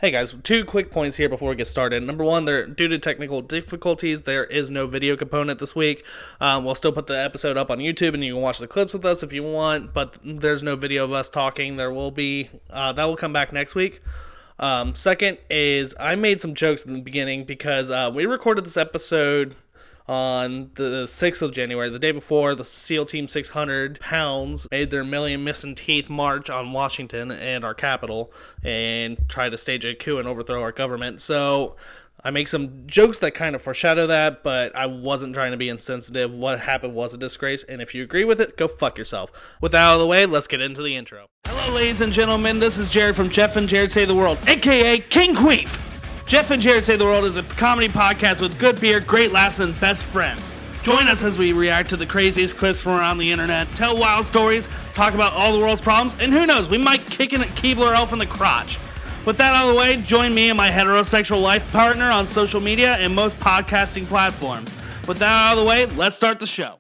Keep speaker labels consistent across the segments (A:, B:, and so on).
A: Hey guys, two quick points here before we get started. Number one, due to technical difficulties, there is no video component this week. We'll still put the episode up on YouTube, and you can watch the clips with us if you want, but there's no video of us talking. There will be, that will come back next week. Second is, I made some jokes in the beginning because we recorded this episode on the 6th of January, the day before the SEAL Team 600 pounds made their Million Missing Teeth march on Washington and our capital and tried to stage a coup and overthrow our government. So I make some jokes that kind of foreshadow that, but I wasn't trying to be insensitive. What happened was a disgrace, and if you agree with it, go fuck yourself. With that out of the way, let's get into the intro. Hello, ladies and gentlemen. This is Jared from Jeff and Jared Save the World, a.k.a. King Queef. Jeff and Jared Save the World is a comedy podcast with good beer, great laughs, and best friends. Join us as we react to the craziest clips from around the internet, tell wild stories, talk about all the world's problems, and who knows, we might kick a Keebler elf in the crotch. With that out of the way, join me and my heterosexual life partner on social media and most podcasting platforms. With that out of the way, let's start the show.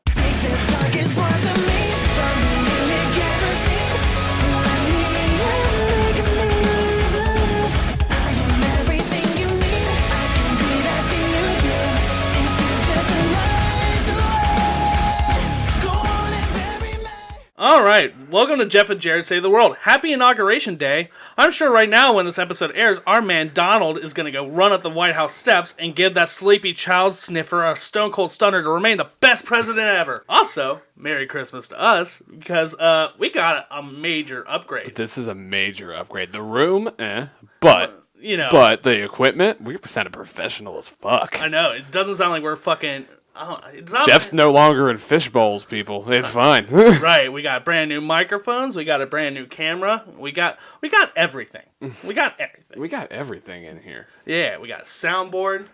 A: Alright, welcome to Jeff and Jared Save the World. Happy Inauguration Day. I'm sure right now when this episode airs, our man Donald is going to go run up the White House steps and give that sleepy child sniffer a stone cold stunner to remain the best president ever. Also, Merry Christmas to us, because we got a major upgrade.
B: This is a major upgrade. The room, but... But the equipment, we sounded professional as fuck.
A: I know, it doesn't sound like we're fucking...
B: Jeff's no longer in fish bowls, people. It's fine.
A: Right, we got brand new microphones, we got a brand new camera, we got everything. We got everything.
B: We got everything in here.
A: Yeah, we got a soundboard.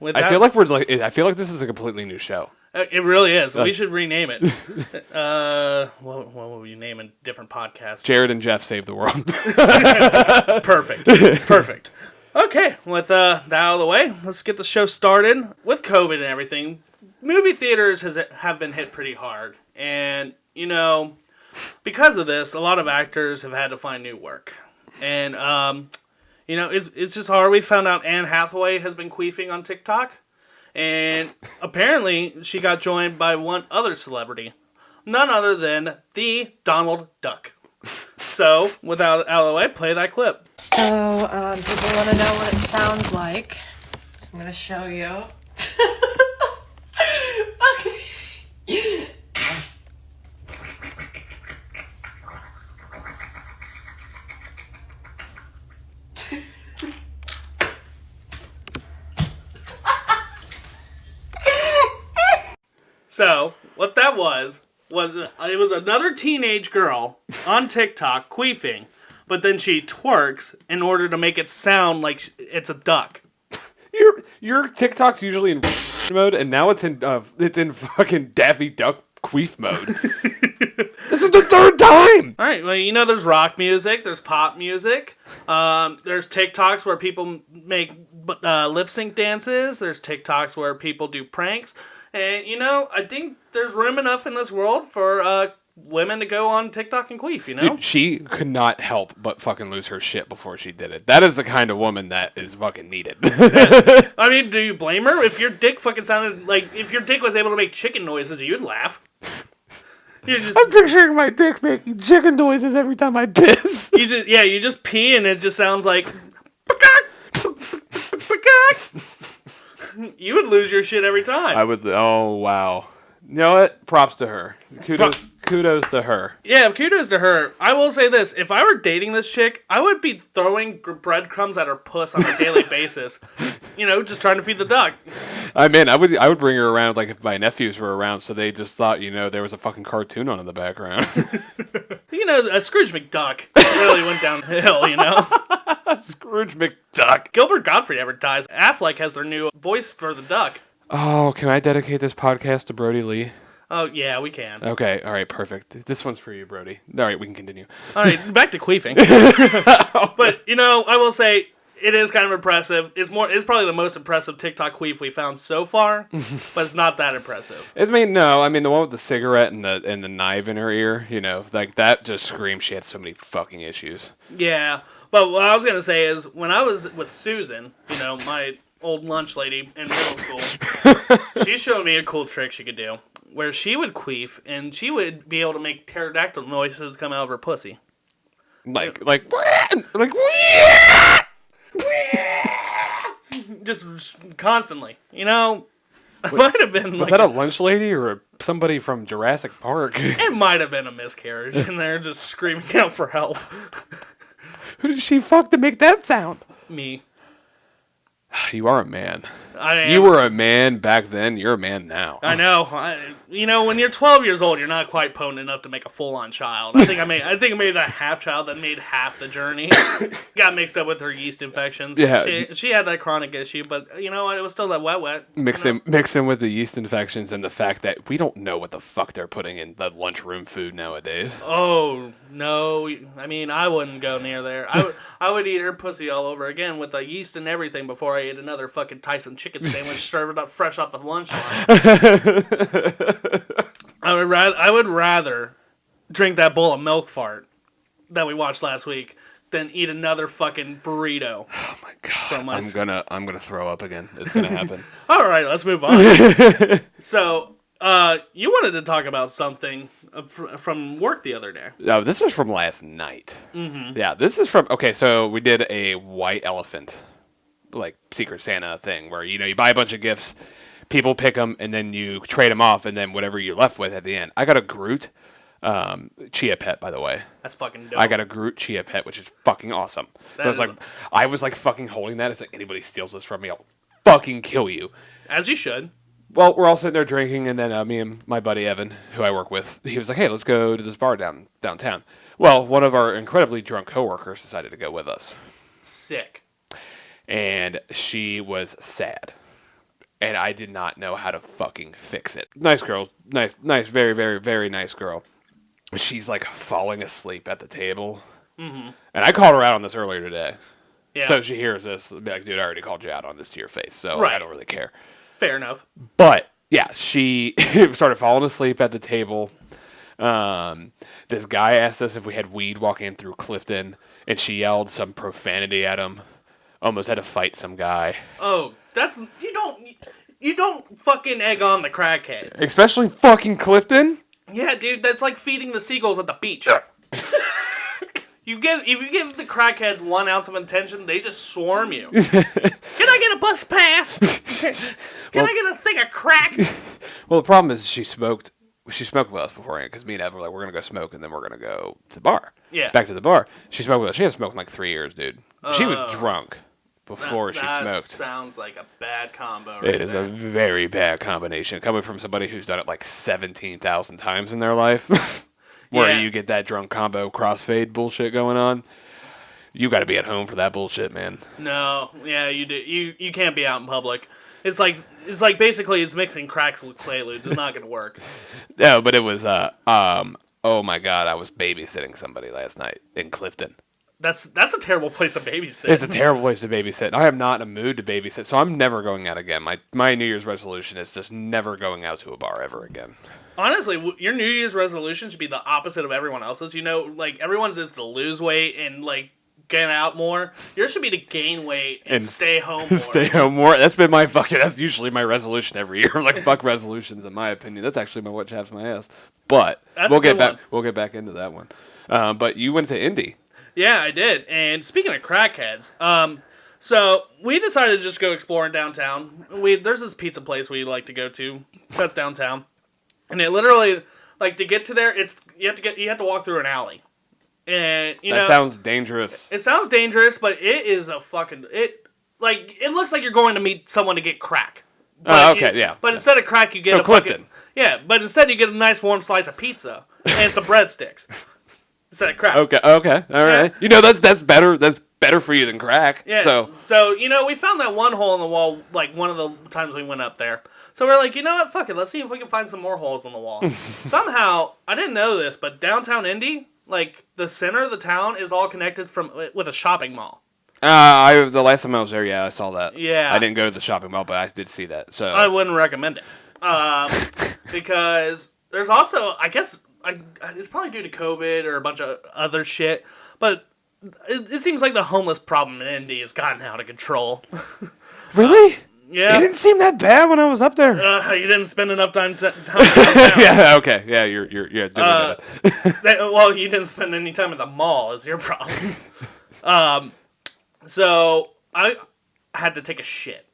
A: With that,
B: I feel like this is a completely new show.
A: It really is. We should rename it. What will we name a different podcast?
B: Jared and Jeff Save the World.
A: Perfect. Okay, with that out of the way, let's get the show started. With COVID and everything, movie theaters have been hit pretty hard. And, because of this, a lot of actors have had to find new work. And, it's just hard. We found out Anne Hathaway has been queefing on TikTok. And apparently, she got joined by one other celebrity. None other than the Donald Duck. So, without out of the way, play that clip.
C: So, people want to know what it sounds like. I'm going to show you. Okay.
A: So, what that was it was another teenage girl on TikTok queefing. But then she twerks in order to make it sound like it's a duck.
B: Your TikTok's usually in mode, and now it's in fucking Daffy Duck queef mode. This is the third time.
A: All right, well, there's rock music, there's pop music, there's TikToks where people make lip sync dances, there's TikToks where people do pranks, and I think there's room enough in this world for women to go on TikTok and queef,
B: Dude, she could not help but fucking lose her shit before she did it. That is the kind of woman that is fucking needed.
A: Yeah. I mean, do you blame her? If your dick fucking sounded like, if your dick was able to make chicken noises, you'd laugh.
B: I'm picturing my dick making chicken noises every time I piss.
A: You just pee and it just sounds like... You would lose your shit every time.
B: I would... Oh, wow. You know what? Props to her. Kudos to her.
A: Yeah, kudos to her. I will say this. If I were dating this chick, I would be throwing breadcrumbs at her puss on a daily basis. Just trying to feed the duck.
B: I would bring her around like if my nephews were around so they just thought, there was a fucking cartoon on in the background.
A: A Scrooge McDuck really went downhill,
B: Scrooge McDuck.
A: Gilbert Gottfried advertised. Affleck has their new voice for the duck.
B: Oh, can I dedicate this podcast to Brody Lee?
A: Oh, yeah, we can.
B: Okay, all right, perfect. This one's for you, Brody. All right, we can continue.
A: All right, back to queefing. But, I will say, it is kind of impressive. It's probably the most impressive TikTok queef we found so far, but it's not that impressive.
B: The one with the cigarette and the knife in her ear, like that just screams she had so many fucking issues.
A: Yeah, but But what I was gonna say is when I was with Susan, my old lunch lady in middle school, she showed me a cool trick she could do where she would queef and she would be able to make pterodactyl noises come out of her pussy.
B: Like
A: just constantly, It might have been.
B: Was that a lunch lady or somebody from Jurassic Park?
A: It might have been a miscarriage, and they're just screaming out for help.
B: Who did she fuck to make that sound?
A: Me.
B: You are a man.
A: I am.
B: You were a man back then. You're a man now.
A: I know. When you're 12 years old, you're not quite potent enough to make a full-on child. I think I made a half child that made half the journey. Got mixed up with her yeast infections.
B: Yeah.
A: She had that chronic issue, but you know what? It was still that wet.
B: Mix in with the yeast infections and the fact that we don't know what the fuck they're putting in the lunchroom food nowadays.
A: Oh no! I mean, I wouldn't go near there. I would eat her pussy all over again with the yeast and everything before I ate another fucking Tyson chicken sandwich served up fresh off the lunch line. I would rather drink that bowl of milk fart that we watched last week than eat another fucking burrito.
B: Oh my god! I'm gonna throw up again. It's gonna happen.
A: All right, let's move on. So, you wanted to talk about something from work the other day.
B: No, this was from last night. Mm-hmm. Yeah, this is from. Okay, so we did a white elephant, like Secret Santa thing, where you buy a bunch of gifts, people pick them, and then you trade them off, and then whatever you're left with at the end. I got a Groot Chia Pet, by the way.
A: That's fucking dope.
B: I got a Groot Chia Pet, which is fucking awesome. I was like fucking holding that. It's like, anybody steals this from me, I'll fucking kill you.
A: As you should.
B: Well, we're all sitting there drinking, and then me and my buddy Evan, who I work with, he was like, hey, let's go to this bar downtown. Well, one of our incredibly drunk coworkers decided to go with us.
A: Sick.
B: And she was sad. And I did not know how to fucking fix it. Nice girl. Nice, very, very, very nice girl. She's like falling asleep at the table. Mm-hmm. And I called her out on this earlier today. Yeah. So if she hears this, be like, dude, I already called you out on this to your face, so right. I don't really care.
A: Fair enough.
B: But, yeah, she started falling asleep at the table. This guy asked us if we had weed walking through Clifton, and she yelled some profanity at him. Almost had to fight some guy.
A: Oh, you don't fucking egg on the crackheads.
B: Especially fucking Clifton?
A: Yeah, dude, that's like feeding the seagulls at the beach. If you give the crackheads 1 ounce of attention, they just swarm you. Can I get a bus pass? Can I get a thing of crack?
B: Well, the problem is she smoked with us beforehand, because me and Ev were like, we're going to go smoke, and then we're going to go to the bar.
A: Yeah.
B: Back to the bar. She smoked with us. She hadn't smoked in like 3 years, dude. She was drunk before she smoked. That
A: sounds like a bad combo
B: It is a very bad combination. Coming from somebody who's done it like 17,000 times in their life, where you get that drunk combo crossfade bullshit going on. You got to be at home for that bullshit, man.
A: No, yeah, you do. You can't be out in public. It's like basically it's mixing cracks with Quaaludes. It's not going to work.
B: No, but it was oh my god, I was babysitting somebody last night in Clifton.
A: That's a terrible place to babysit.
B: It's a terrible place to babysit. I am not in a mood to babysit, so I'm never going out again. My New Year's resolution is just never going out to a bar ever again.
A: Honestly, your New Year's resolution should be the opposite of everyone else's. Like everyone's is to lose weight and like get out more. Yours should be to gain weight and stay home more.
B: Stay home more. That's usually my resolution every year. Like fuck resolutions, in my opinion. That's actually what chaps my ass. But we'll get back into that one. But you went to Indy.
A: Yeah, I did. And speaking of crackheads, so we decided to just go exploring downtown. There's this pizza place we like to go to. That's downtown, and it literally, like, to get to there, you have to walk through an alley, and that
B: sounds dangerous.
A: It sounds dangerous, but it is a fucking it looks like you're going to meet someone to get crack.
B: But yeah.
A: But instead of crack, you get
B: Clifton.
A: But instead you get a nice warm slice of pizza and some breadsticks. Instead of crack.
B: Okay, all right. That's better. That's better for you than crack.
A: Yeah. So we found that one hole in the wall, like one of the times we went up there. So we're like, you know what? Fuck it. Let's see if we can find some more holes in the wall. Somehow, I didn't know this, but downtown Indy, like the center of the town, is all connected with a shopping mall.
B: The last time I was there, yeah, I saw that.
A: Yeah.
B: I didn't go to the shopping mall, but I did see that. So
A: I wouldn't recommend it. Because there's also, I guess. It's probably due to COVID or a bunch of other shit, but it seems like the homeless problem in Indy has gotten out of control.
B: Really?
A: Yeah.
B: It didn't seem that bad when I was up there.
A: You didn't spend enough time downtown.
B: Yeah. Okay. Yeah. You're doing that.
A: Well, you didn't spend any time at the mall is your problem. So I had to take a shit.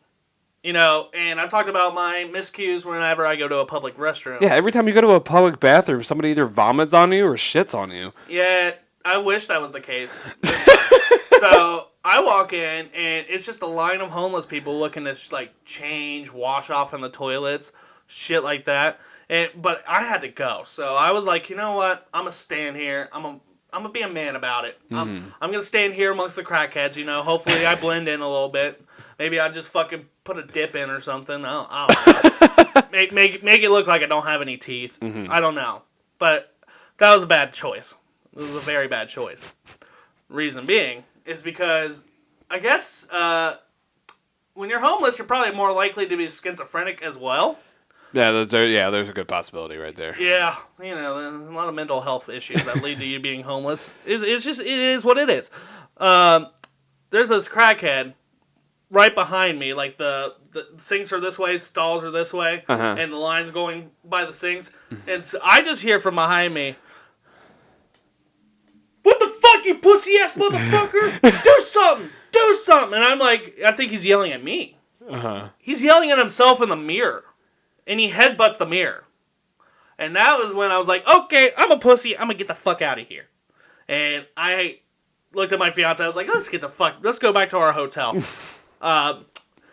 A: And I've talked about my miscues whenever I go to a public restroom.
B: Yeah. Every time you go to a public bathroom, somebody either vomits on you or shits on you.
A: Yeah, I wish that was the case. So I walk in, and it's just a line of homeless people looking to change, wash off in the toilets, shit like that. But I had to go, so I was like, you know what? I'm gonna stand here. I'm gonna be a man about it. I'm gonna stand here amongst the crackheads. Hopefully I blend in a little bit. Maybe I just fucking put a dip in or something. I don't know. make it look like I don't have any teeth. I don't know, but that was a bad choice. It was a very bad choice. Reason being is because I guess when you're homeless, you're probably more likely to be schizophrenic as well.
B: Yeah, there's a good possibility right there.
A: Yeah, a lot of mental health issues that lead to you being homeless. It is what it is. There's this crackhead right behind me, like the sinks are this way, stalls are this way, and the line's going by the sinks. And so I just hear from behind me, "What the fuck, you pussy ass motherfucker! Do something! Do something!" And I'm like, I think he's yelling at me. He's yelling at himself in the mirror. And he headbutts the mirror. And that was when I was like, okay, I'm a pussy. I'm going to get the fuck out of here. And I looked at my fiance. I was like, let's go back to our hotel.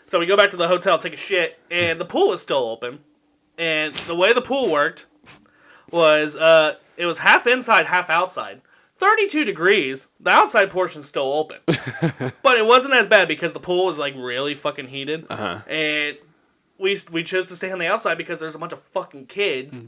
A: So we go back to the hotel, take a shit. And the pool is still open. And the way the pool worked was it was half inside, half outside. 32 degrees. The outside portion's still open. But it wasn't as bad because the pool was really fucking heated. And we chose to stay on the outside because there's a bunch of fucking kids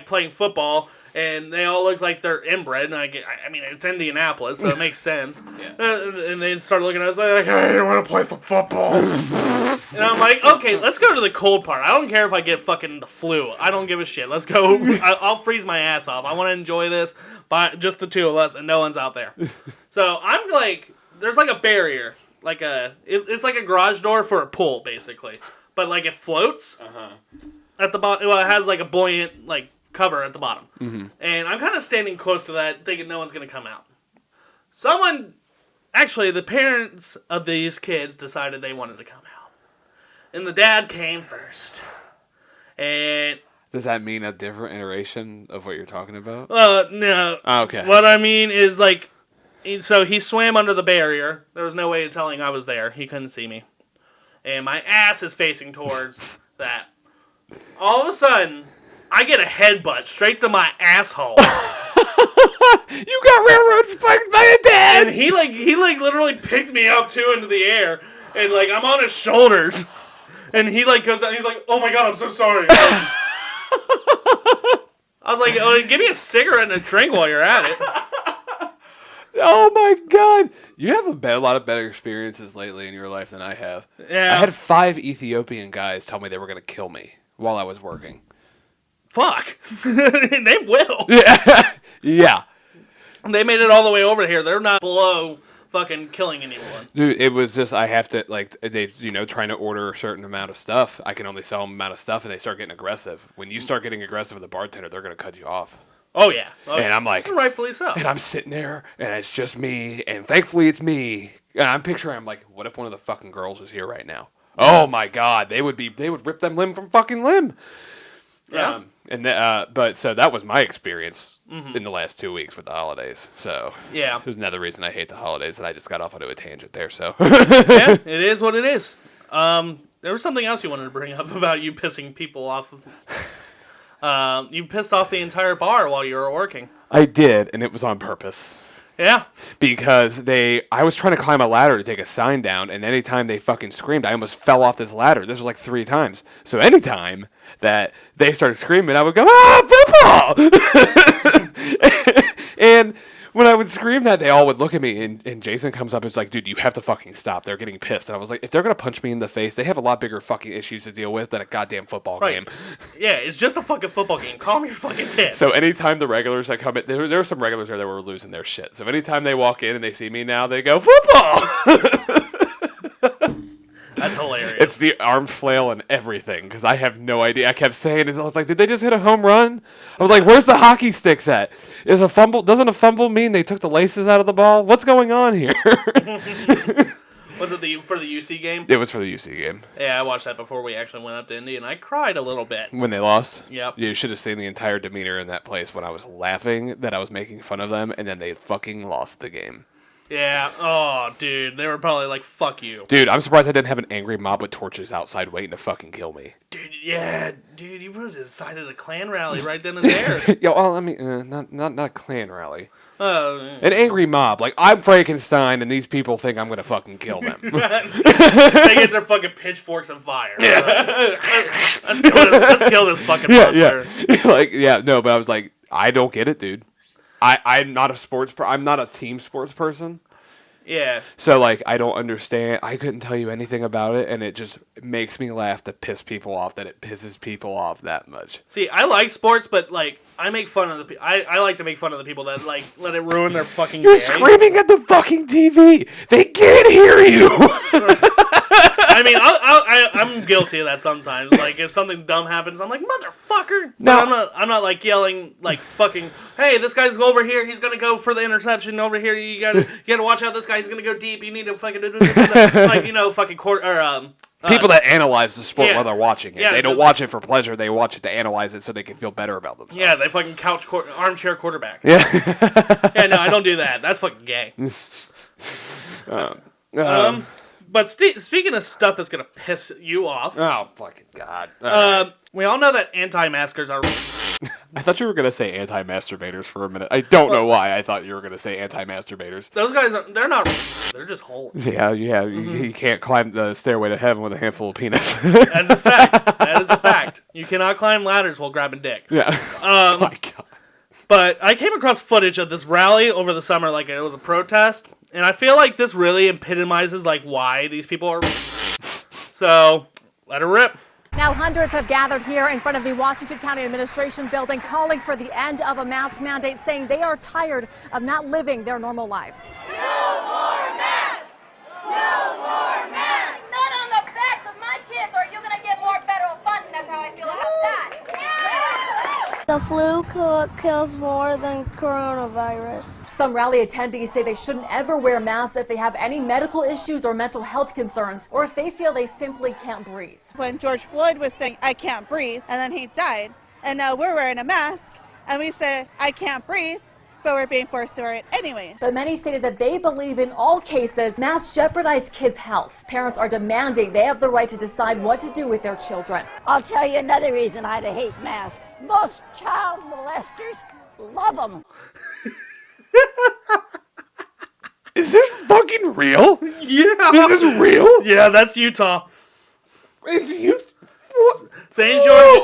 A: playing football, and they all look like they're inbred. And I mean, it's Indianapolis, so it makes sense. And they started looking at us like, I want to play some football. And I'm like, okay, let's go to the cold part. I don't care if I get fucking the flu. I don't give a shit. Let's go. I'll freeze my ass off. I want to enjoy this by just the two of us, and no one's out there. So I'm like, there's a barrier, it's like a garage door for a pool, basically. But it floats at the bottom. Well, it has a buoyant cover at the bottom, and I'm kind of standing close to that, thinking no one's gonna come out. Actually, the parents of these kids decided they wanted to come out, and the dad came first. And
B: does that mean a different iteration of what you're talking about?
A: No.
B: Oh, okay.
A: What I mean is so he swam under the barrier. There was no way of telling I was there. He couldn't see me. And my ass is facing towards that. All of a sudden, I get a headbutt straight to my asshole.
B: You got railroad spiked by a dad!
A: And he literally picked me up too into the air. And I'm on his shoulders. And he goes down, he's like, "Oh my god, I'm so sorry." I was like, give me a cigarette and a drink while you're at it.
B: Oh my god! You have a lot of better experiences lately in your life than I have.
A: Yeah.
B: I had 5 Ethiopian guys tell me they were going to kill me while I was working.
A: Fuck. They will.
B: Yeah.
A: They made it all the way over here. They're not below fucking killing anyone.
B: Dude, it was just, I have to, they, trying to order a certain amount of stuff. I can only sell them amount of stuff, and they start getting aggressive. When you start getting aggressive with a bartender, they're going to cut you off.
A: Oh, yeah.
B: And I'm like...
A: rightfully so.
B: And I'm sitting there, and it's just me, and thankfully it's me. And I'm picturing, I'm like, what if one of the fucking girls was here right now? Oh, my God. They would rip them limb from fucking limb.
A: Yeah.
B: But so that was my experience in the last 2 weeks with the holidays. So
A: yeah,
B: there's another reason I hate the holidays, and I just got off onto a tangent there. So
A: yeah, it is what it is. There was something else you wanted to bring up about you pissing people off. You pissed off the entire bar while you were working.
B: I did, and it was on purpose.
A: Yeah.
B: Because I was trying to climb a ladder to take a sign down, and anytime they fucking screamed, I almost fell off this ladder. This was 3 times. So anytime that they started screaming, I would go, football! And when I would scream that, they all would look at me, and Jason comes up and is like, dude, you have to fucking stop. They're getting pissed. And I was like, if they're going to punch me in the face, they have a lot bigger fucking issues to deal with than a goddamn football game.
A: Yeah, it's just a fucking football game. Calm your fucking tits.
B: So anytime the regulars that come in, there were some regulars there that were losing their shit. So anytime they walk in and they see me now, they go, football!
A: That's hilarious.
B: It's the arm flail and everything, because I have no idea. I kept saying it. I was like, did they just hit a home run? I was like, where's the hockey sticks at? Is a fumble? Doesn't a fumble mean they took the laces out of the ball? What's going on here?
A: Was it for the UC game?
B: It was for the UC game.
A: Yeah, I watched that before we actually went up to Indy, and I cried a little bit.
B: When they lost?
A: Yep.
B: You should have seen the entire demeanor in that place when I was laughing that I was making fun of them, and then they fucking lost the game.
A: Yeah. Oh, dude. They were probably like, fuck you.
B: Dude, I'm surprised I didn't have an angry mob with torches outside waiting to fucking kill me.
A: Dude, yeah. Dude, you would have decided a Klan rally right then and there.
B: Yo, well, I mean, not a Klan rally.
A: An
B: angry mob. Like, I'm Frankenstein, and these people think I'm going to fucking kill them.
A: They get their fucking pitchforks and fire. Yeah. Let's kill this fucking monster.
B: Yeah. But I was like, I don't get it, dude. I'm not I'm not a team sports person.
A: Yeah.
B: So, like, I don't understand. I couldn't tell you anything about it, and it just makes me laugh to piss people off that it pisses people off that much.
A: See, I like sports, but, like, I make fun of the I like to make fun of the people that, like, let it ruin their fucking
B: You're
A: day.
B: screaming at the fucking TV. They can't hear you.
A: I mean, I'm guilty of that sometimes. Like, if something dumb happens, I'm like, motherfucker.
B: No.
A: But I'm not like yelling like fucking, hey, this guy's over here. He's gonna go for the interception over here. You gotta watch out. This guy. He's gonna go deep. You need to fucking like fucking quarter or
B: People that analyze the sport
A: yeah.
B: while they're watching it.
A: Yeah,
B: they don't watch it for pleasure. They watch it to analyze it so they can feel better about themselves.
A: Yeah, they fucking armchair quarterback.
B: Yeah.
A: Yeah, no, I don't do that. That's fucking gay. But speaking of stuff that's gonna piss you off,
B: oh fucking god!
A: we all know that anti-maskers are.
B: I thought you were gonna say anti-masturbators for a minute. I don't know why I thought you were gonna say anti-masturbators.
A: Those guys they're not. They're just holes.
B: Yeah. You can't climb the stairway to heaven with a handful of penis.
A: That's a fact. That is a fact. You cannot climb ladders while grabbing dick.
B: Yeah. Oh my god.
A: But I came across footage of this rally over the summer, like it was a protest, and I feel like this really epitomizes like why these people are. So let her rip.
D: Now hundreds have gathered here in front of the Washington County Administration building calling for the end of a mask mandate, saying they are tired of not living their normal lives.
E: No more masks! No more masks! Not on the backs of my kids, or you're going to get more federal funding. That's how I feel about that.
F: The flu kills more than coronavirus.
D: Some rally attendees say they shouldn't ever wear masks if they have any medical issues or mental health concerns, or if they feel they simply can't breathe.
G: When George Floyd was saying, I can't breathe, and then he died, and now we're wearing a mask, and we say, I can't breathe, but we're being forced to wear it anyway.
D: But many stated that they believe in all cases masks jeopardize kids' health. Parents are demanding they have the right to decide what to do with their children.
H: I'll tell you another reason I hate masks. Most child molesters love them.
B: Is this fucking real?
A: Yeah.
B: Is this real?
A: Yeah, that's Utah.
B: If you...
A: St. George.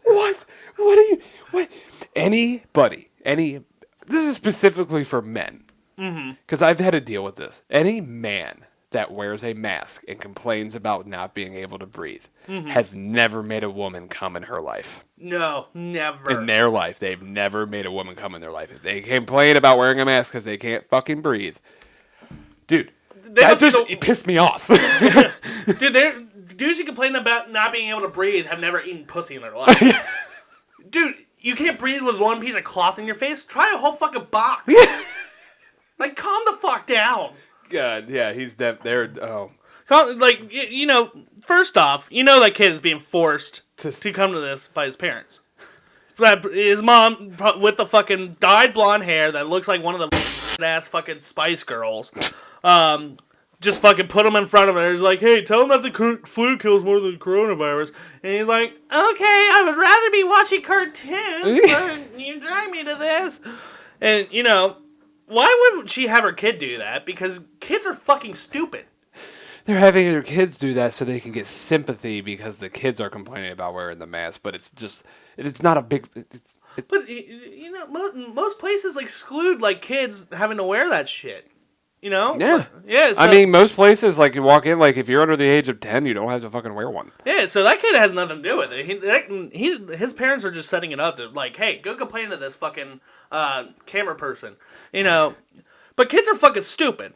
B: What? What are you... What? Anybody, this is specifically for men, because I've had to deal with this. Any man that wears a mask and complains about not being able to breathe has never made a woman come in her life.
A: No, never.
B: In their life, they've never made a woman come in their life. If they complain about wearing a mask because they can't fucking breathe, dude, it pissed me off.
A: Dude, dudes who complain about not being able to breathe have never eaten pussy in their life. Dude, you can't breathe with one piece of cloth in your face? Try a whole fucking box. Like, calm the fuck down.
B: God, yeah, he's there. Oh.
A: Like, first off, that kid is being forced to come to this by his parents. His mom, with the fucking dyed blonde hair that looks like one of the ass fucking Spice Girls, just fucking put him in front of her. He's like, hey, tell him that the flu kills more than coronavirus. And he's like, okay, I would rather be watching cartoons, but you drag me to this. And, why would she have her kid do that? Because kids are fucking stupid.
B: They're having their kids do that so they can get sympathy because the kids are complaining about wearing the mask, but it's not a big...
A: But you know, most places exclude like kids having to wear that shit. You know?
B: Yeah.
A: Yeah. So,
B: I mean, most places, like, you walk in, like, if you're under the age of 10, you don't have to fucking wear one.
A: yeah. So that kid has nothing to do with it. His parents are just setting it up to like, hey, go complain to this fucking camera person. You know. But kids are fucking stupid,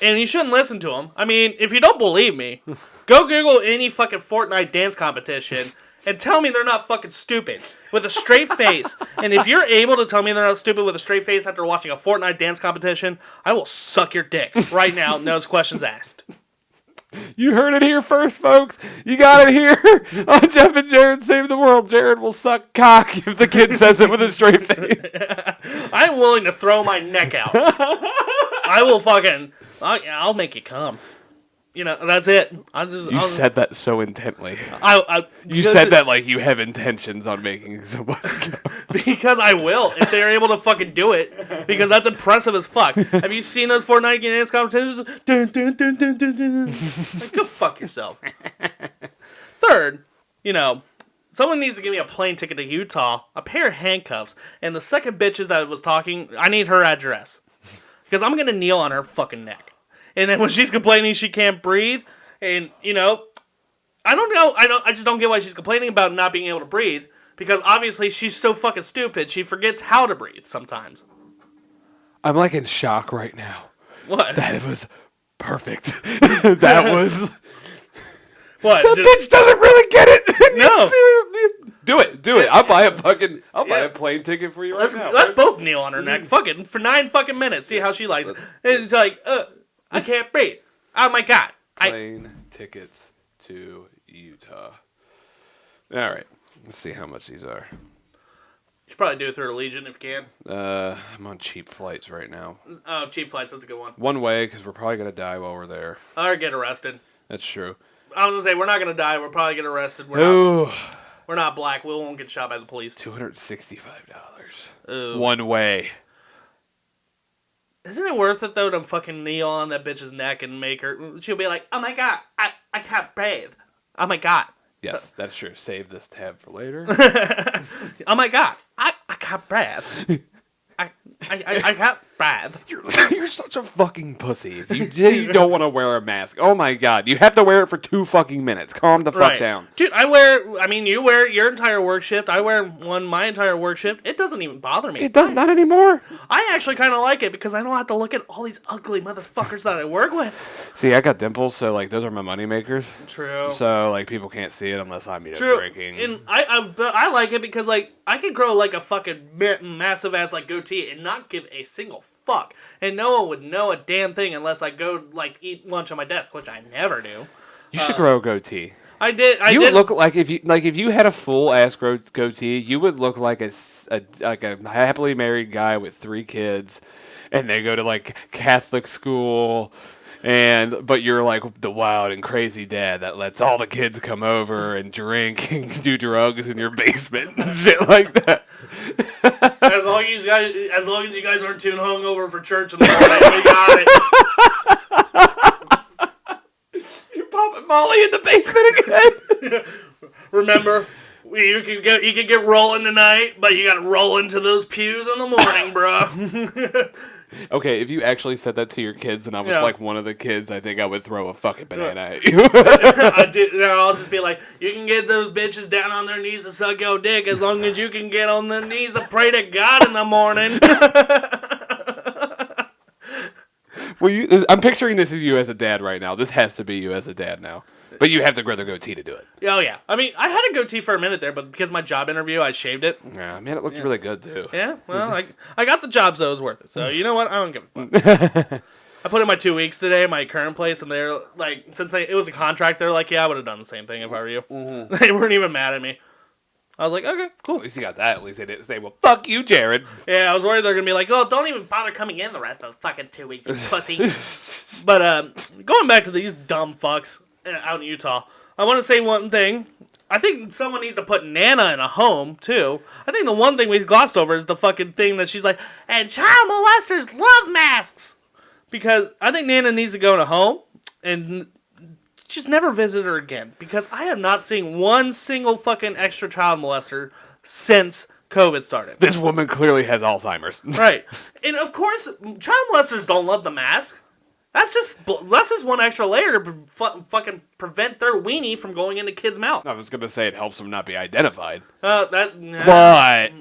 A: and you shouldn't listen to them. I mean, if you don't believe me, go Google any fucking Fortnite dance competition and tell me they're not fucking stupid with a straight face. And if you're able to tell me they're not stupid with a straight face after watching a Fortnite dance competition, I will suck your dick right now. No questions asked.
B: You heard it here first, folks. You got it here on Jeff and Jared Save the World. Jared will suck cock if the kid says it with a straight face.
A: I'm willing to throw my neck out. I will fucking... I'll make you come. You know, that's it.
B: You said that so intently. You
A: because
B: said that like you have intentions on making someone come.
A: Because I will, if they're able to fucking do it. Because that's impressive as fuck. Have you seen those Fortnite dance competitions? Dun, dun, dun, dun, dun, dun. Like, go fuck yourself. Third, you know, someone needs to give me a plane ticket to Utah, a pair of handcuffs, and the second bitches that was talking, I need her address. Because I'm going to kneel on her fucking neck. And then when she's complaining she can't breathe, and, you know, I don't know, I just don't get why she's complaining about not being able to breathe, because obviously she's so fucking stupid, she forgets how to breathe sometimes.
B: I'm like in shock right now.
A: What?
B: That was perfect. That was...
A: What?
B: That bitch doesn't really get it.
A: No.
B: Do it. I'll buy a plane ticket for you right now.
A: Let's both kneel on her neck. Fuck it. For 9 fucking minutes. See how she likes it. It's like, I can't breathe. Oh my god.
B: Plane tickets to Utah. All right. Let's see how much these are.
A: You should probably do it through Allegiant if you can.
B: I'm on cheap flights right now.
A: Oh, cheap flights. That's a good one.
B: One way, because we're probably going to die while we're there.
A: Or get arrested.
B: That's true.
A: I was going to say, we're not going to die. We'll probably get arrested. We're not black. We won't get shot by the police.
B: $265.
A: Ooh.
B: One way.
A: Isn't it worth it, though, to fucking kneel on that bitch's neck and make her... She'll be like, oh my god, I can't breathe. Oh my god.
B: Yes, so, that's true. Save this tab for later.
A: Oh my god, I can't breathe. I can't breathe.
B: You're such a fucking pussy. You don't want to wear a mask. Oh my god, you have to wear it for 2 fucking minutes. Calm the fuck down.
A: Dude, you wear your entire work shift. I wear my entire work shift. It doesn't even bother me.
B: It does not anymore.
A: I actually kind of like it because I don't have to look at all these ugly motherfuckers that I work with.
B: See, I got dimples, so like those are my money makers.
A: True.
B: So like people can't see it unless I'm breaking.
A: And I like it because like I could grow like a fucking massive ass like goatee and not give a single fuck, and no one would know a damn thing unless I go like eat lunch on my desk, which I never do.
B: You should grow a goatee.
A: I did.
B: You would look like if you had a full ass goatee, you would look like a happily married guy with 3 kids, and they go to like Catholic school. But you're like the wild and crazy dad that lets all the kids come over and drink and do drugs in your basement and shit like that.
A: As long as you guys aren't too hungover for church in the morning, we got it.
B: You're popping Molly in the basement again.
A: Remember, you can get rolling tonight, but you got to roll into those pews in the morning, bro.
B: Okay, if you actually said that to your kids and I was like one of the kids, I think I would throw a fucking banana at you.
A: I'll just be like, you can get those bitches down on their knees to suck your dick as long as you can get on their knees to pray to God in the morning.
B: Well, I'm picturing this as you as a dad right now. This has to be you as a dad now. But you have to grow the goatee to do it.
A: Oh, yeah. I mean, I had a goatee for a minute there, but because of my job interview, I shaved it.
B: Yeah, man, it looked really good, too.
A: Yeah, well, I got the job, so it was worth it. So, you know what? I don't give a fuck. I put in my 2 weeks today at my current place, and they're like, since it was a contract, they're like, yeah, I would have done the same thing if I were you. Mm-hmm. They weren't even mad at me. I was like, okay, cool.
B: At least you got that. At least they didn't say, well, fuck you, Jared.
A: Yeah, I was worried they're going to be like, oh, don't even bother coming in the rest of the fucking 2 weeks, you pussy. But going back to these dumb fucks out in Utah, I want to say one thing. I think someone needs to put Nana in a home, too. I think the one thing we glossed over is the fucking thing that she's like, and child molesters love masks. Because I think Nana needs to go in a home and just never visit her again. Because I have not seen one single fucking extra child molester since COVID started.
B: This woman clearly has Alzheimer's.
A: Right. And of course, child molesters don't love the mask. That's just one extra layer to fucking prevent their weenie from going into kids' mouth.
B: I was going to say it helps them not be identified.
A: But
B: they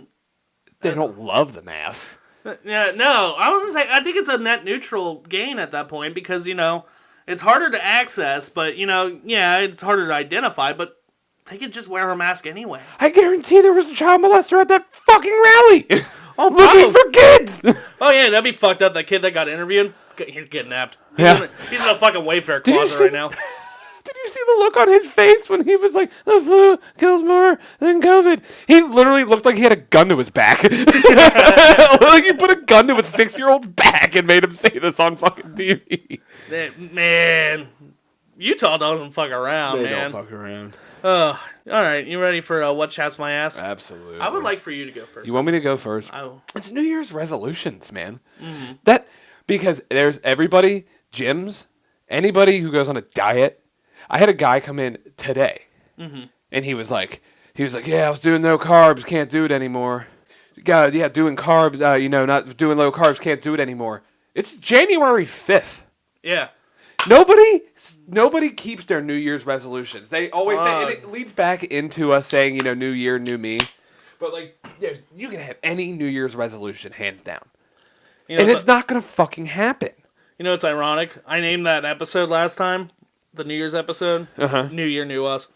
B: don't love the mask.
A: Yeah, no. I was going to say, I think it's a net neutral gain at that point because, it's harder to access, but, it's harder to identify, but they could just wear a mask anyway.
B: I guarantee there was a child molester at that fucking rally.
A: Oh,
B: looking for kids.
A: Oh, yeah, that'd be fucked up. That kid that got interviewed, he's kidnapped. He's in a fucking Wayfair closet right now.
B: Did you see the look on his face when he was like, the flu kills more than COVID? He literally looked like he had a gun to his back. Like he put a gun to his 6-year-old's back and made him say this on fucking TV.
A: Man, Utah doesn't fuck around,
B: They
A: man.
B: don't fuck around.
A: All right, you ready for what chaps my ass?
B: Absolutely.
A: I would like for you to go first.
B: You want me to go first? It's New Year's resolutions, man. Mm-hmm. Because there's everybody, gyms, anybody who goes on a diet. I had a guy come in today, and he was like, yeah, I was doing no carbs, can't do it anymore. God, yeah, doing carbs, not doing low carbs, can't do it anymore. It's January 5th.
A: Yeah.
B: Nobody keeps their New Year's resolutions. They always say, and it leads back into us saying, New Year, new me. But you can have any New Year's resolution, hands down, and it's not gonna fucking happen.
A: It's ironic. I named that episode last time, the New Year's episode. New Year, new us.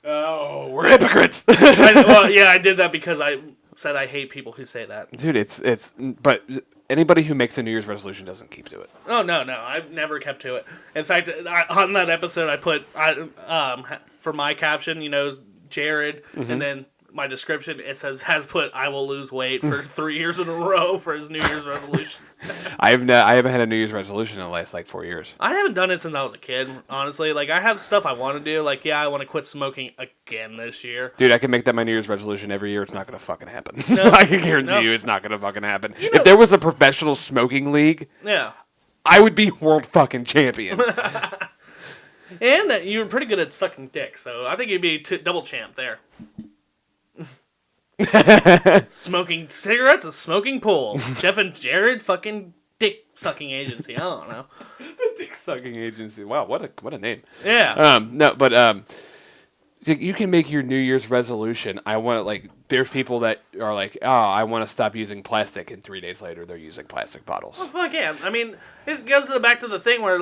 B: Oh, we're hypocrites.
A: I did that because I said I hate people who say that.
B: Dude, but anybody who makes a New Year's resolution doesn't keep to it.
A: Oh, no. I've never kept to it. In fact, on that episode, I put, for my caption, Jared, and then my description, it says, I will lose weight for 3 years in a row for his New Year's resolutions.
B: I haven't had a New Year's resolution in the last, 4 years.
A: I haven't done it since I was a kid, honestly. I have stuff I want to do. I want to quit smoking again this year.
B: Dude, I can make that my New Year's resolution every year. It's not going to fucking happen.
A: No,
B: I can guarantee you it's not going to fucking happen. If there was a professional smoking league, I would be world fucking champion.
A: And you were pretty good at sucking dick, so I think you'd be double champ there. Smoking cigarettes, a smoking pool. Jeff and Jared, fucking dick sucking agency. I don't know.
B: The dick sucking agency. Wow, what a name.
A: Yeah.
B: You can make your New Year's resolution. I want to there's people that are like, oh, I want to stop using plastic, and 3 days later they're using plastic bottles.
A: Well, fuck yeah. I mean, it goes back to the thing where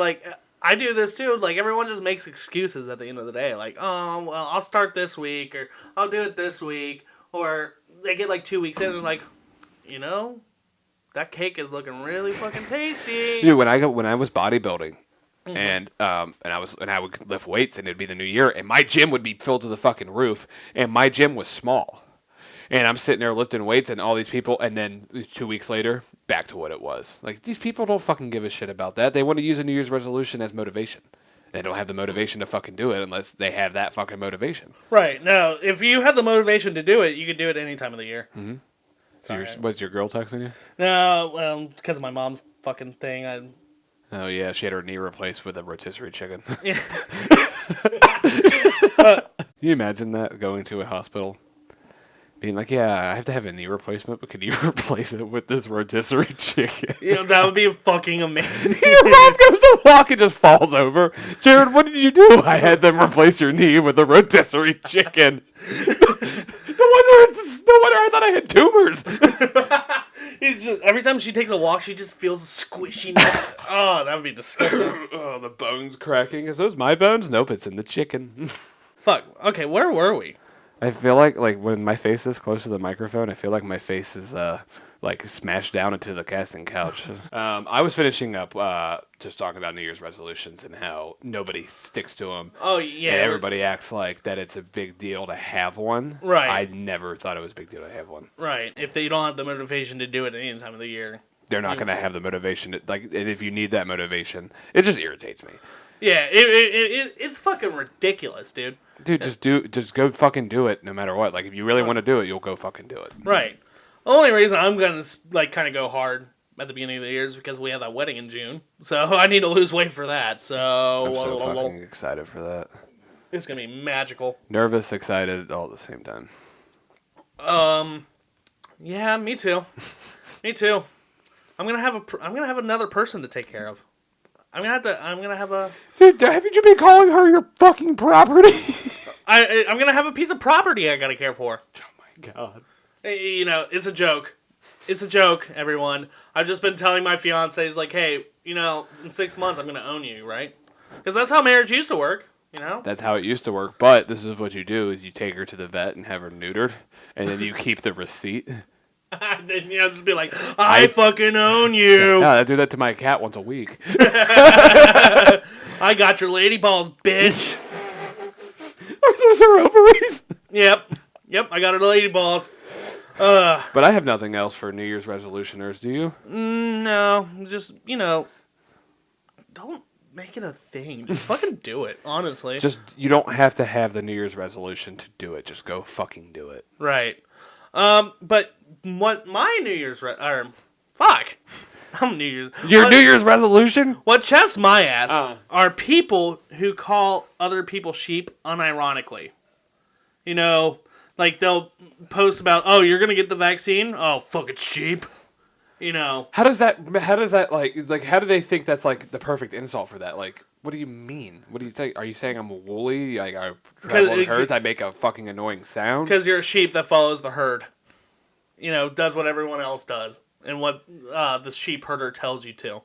A: I do this too. Everyone just makes excuses at the end of the day. Oh, well, I'll start this week, or I'll do it this week. Or they get 2 weeks in and that cake is looking really fucking tasty.
B: Dude, when I was bodybuilding, and I would lift weights, and it'd be the new year, and my gym would be filled to the fucking roof, and my gym was small, and I'm sitting there lifting weights, and all these people, and then 2 weeks later, back to what it was. These people don't fucking give a shit about that. They want to use a New Year's resolution as motivation. They don't have the motivation to fucking do it unless they have that fucking motivation.
A: Right. Now, if you have the motivation to do it, you can do it any time of the year.
B: Mm-hmm. So was your girl texting you?
A: No, well, because of my mom's fucking thing.
B: Oh, yeah, she had her knee replaced with a rotisserie chicken.
A: Yeah.
B: Can you imagine that, going to a hospital? Being yeah, I have to have a knee replacement, but can you replace it with this rotisserie chicken?
A: That would be fucking amazing.
B: Your mom goes to walk and just falls over. Jared, what did you do? I had them replace your knee with a rotisserie chicken. No wonder I thought I had tumors.
A: Every time she takes a walk, she just feels the squishiness. Oh, that would be disgusting.
B: Oh, the bones cracking. Is those my bones? Nope, it's in the chicken.
A: Fuck. Okay, where were we?
B: I feel like when my face is close to the microphone, I feel like my face is smashed down into the casting couch. I was finishing up just talking about New Year's resolutions and how nobody sticks to them.
A: Oh, yeah.
B: And everybody acts like that it's a big deal to have one.
A: Right.
B: I never thought it was a big deal to have one.
A: Right. If they don't have the motivation to do it at any time of the year.
B: They're not going to have the motivation. And if you need that motivation, it just irritates me.
A: Yeah, it's fucking ridiculous, dude.
B: Dude, just go fucking do it no matter what. If you really want to do it, you'll go fucking do it.
A: Right. The only reason I'm going to, kind of go hard at the beginning of the year is because we have that wedding in June. So I need to lose weight for that. So
B: I'm so fucking excited for that.
A: It's gonna be magical.
B: Nervous, excited, all at the same time.
A: Yeah, me too. Me too. I'm gonna have another person to take care of. I'm gonna have a.
B: Dude, haven't you been calling her your fucking property?
A: I'm gonna have a piece of property I gotta care for.
B: Oh my god.
A: You know, it's a joke. It's a joke, everyone. I've just been telling my fiancé, like, hey, you know, in 6 months I'm gonna own you, right? Because that's how marriage used to work. You know?
B: That's how it used to work, but this is what you do: is you take her to the vet and have her neutered, and then you keep the receipt.
A: Then just be like, I fucking own you.
B: Yeah, I do that to my cat once a week.
A: I got your lady balls, bitch.
B: Are those her ovaries?
A: Yep, I got her lady balls.
B: But I have nothing else for New Year's resolutioners, do you?
A: No, just, you know, don't make it a thing. Just fucking do it, honestly.
B: Just, you don't have to have the New Year's resolution to do it. Just go fucking do it.
A: Right. But what my New Year's fuck. I'm New Year's.
B: Your New Year's resolution?
A: What chaps my ass are people who call other people sheep unironically. You know, like they'll post about, oh, you're gonna get the vaccine? Oh, fuck, it's sheep. You know.
B: How does that like how do they think that's like the perfect insult for that? Like, what do you mean? What do you think? Are you saying I'm a woolly? Like I travel in herds? I make a fucking annoying sound?
A: Because you're a sheep that follows the herd. You know, does what everyone else does. And what the sheep herder tells you to.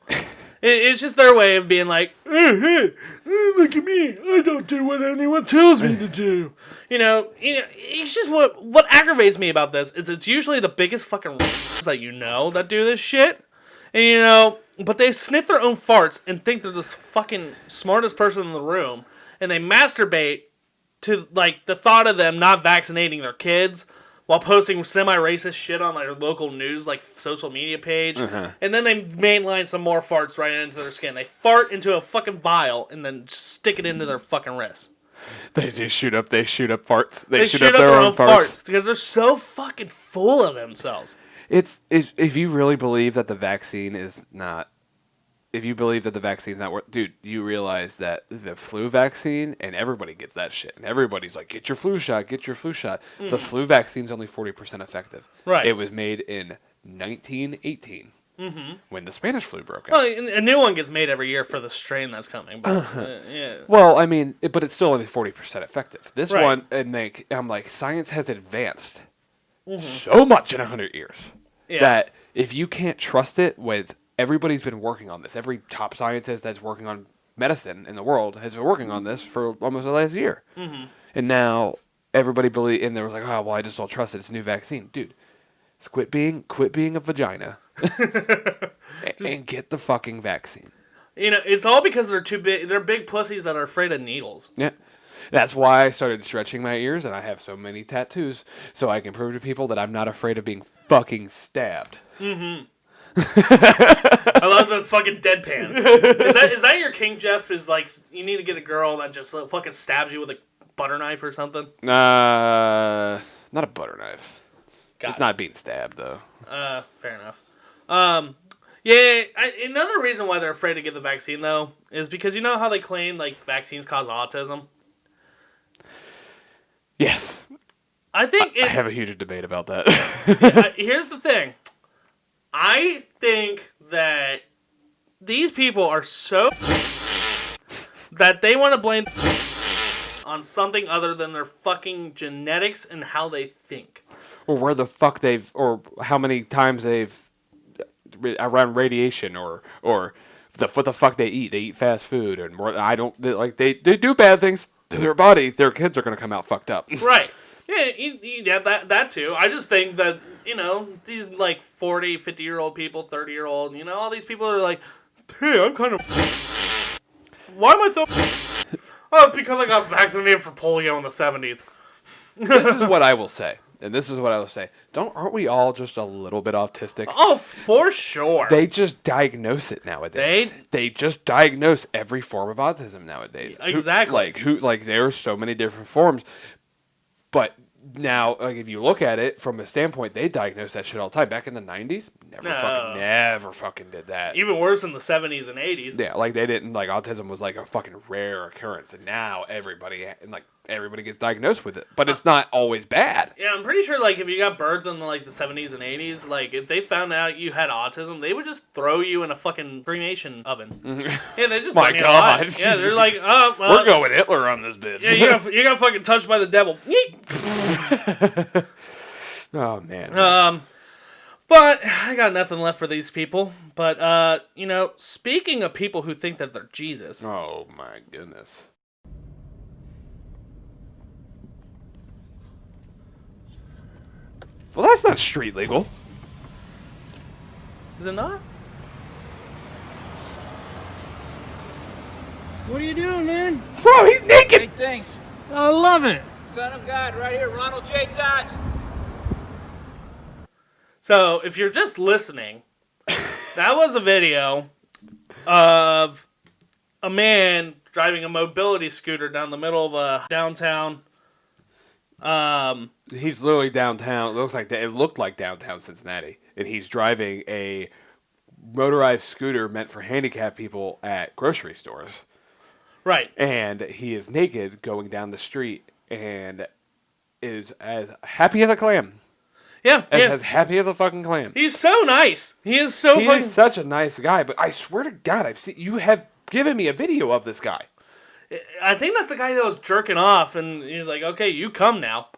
A: It's just their way of being like, look at me, I don't do what anyone tells me to do. You know, it's just what aggravates me about this is it's usually the biggest fucking that you know that do this shit. And you know, but they sniff their own farts and think they're the fucking smartest person in the room. And they masturbate to like the thought of them not vaccinating their kids while posting semi-racist shit on their local news, like, social media page. And then they mainline some more farts right into their skin. They fart into a fucking vial and then stick it into their fucking wrist.
B: They just shoot up farts. They shoot
A: up
B: their own farts.
A: Because they're so fucking full of themselves.
B: It's if you really believe that the vaccine is not... If you believe that the vaccine's not worth... Dude, you realize that the flu vaccine, and everybody gets that shit, and everybody's like, get your flu shot, get your flu shot. The flu vaccine's only 40% effective.
A: Right.
B: It was made in 1918, when the Spanish flu broke out.
A: Well, a new one gets made every year for the strain that's coming. But, yeah.
B: Well, I mean, but it's still only 40% effective. This
A: Right.
B: one, and I'm like, science has advanced so much in 100 years that if you can't trust it with... Everybody's been working on this. Every top scientist that's working on medicine in the world has been working on this for almost the last year. And now everybody and they was like, oh, well, I just don't trust it. It's a new vaccine. Dude, quit being a vagina and get the fucking vaccine.
A: You know, it's all because they're too big. They're big pussies that are afraid of needles.
B: Yeah. That's why I started stretching my ears and I have so many tattoos so I can prove to people that I'm not afraid of being fucking stabbed.
A: I love the fucking deadpan. Is that your king, Jeff? Is like you need to get a girl that just fucking stabs you with a butter knife or something?
B: Not a butter knife.
A: Got
B: It's
A: it.
B: not being stabbed though.
A: Fair enough. Another reason why they're afraid to get the vaccine though is because you know how they claim like vaccines cause autism.
B: Yes.
A: I think
B: I have a huge debate about that.
A: Here's the thing. I think that these people are so that they want to blame on something other than their fucking genetics and how they think.
B: Or where the fuck or how many times they've around radiation or what the fuck they eat. They eat fast food and they do bad things to their body. Their kids are going to come out fucked up.
A: Right. Yeah, that too. I just think that, you know, these like 40, 50-year-old people, 30-year-old, you know, all these people are like, hey, I'm kind of... Why am I so... Oh, it's because I got vaccinated for polio in the 70s.
B: This is what I will say. And this is what I will say. Aren't we all just a little bit autistic?
A: Oh, for sure.
B: They just diagnose it nowadays. They just diagnose every form of autism nowadays.
A: Exactly.
B: Like there are so many different forms. But Now, like, if you look at it from a standpoint, they diagnosed that shit all the time. Back in the 90s, never fucking did that.
A: Even worse in the 70s and 80s.
B: Yeah, like, they didn't, like, autism was, like, a fucking rare occurrence. And now everybody gets diagnosed with it. But it's not always bad.
A: Yeah, I'm pretty sure, like, if you got birthed in, like, the 70s and 80s, like, if they found out you had autism, they would just throw you in a fucking cremation oven. Yeah, they just
B: My
A: burn you
B: God.
A: alive. Yeah, they're like, oh,
B: we're going Hitler on this bitch.
A: Yeah, you got fucking touched by the devil.
B: Oh, man.
A: But I got nothing left for these people. But, speaking of people who think that they're Jesus.
B: Oh, my goodness. Well, that's not street legal.
A: Is it not?
I: What are you doing, man?
B: Bro, he's naked!
I: Great things. I love it. Son of God, right here, Ronald J. Dodge.
A: So, if you're just listening, that was a video of a man driving a mobility scooter down the middle of a downtown.
B: He's literally downtown. It looked like downtown Cincinnati, and he's driving a motorized scooter meant for handicapped people at grocery stores.
A: Right.
B: And he is naked going down the street and is as happy as a clam.
A: Yeah.
B: As happy as a fucking clam.
A: He's so nice. He is so
B: He is such a nice guy, but I swear to God, you have given me a video of this guy.
A: I think that's the guy that was jerking off, and he's like, okay, you come now.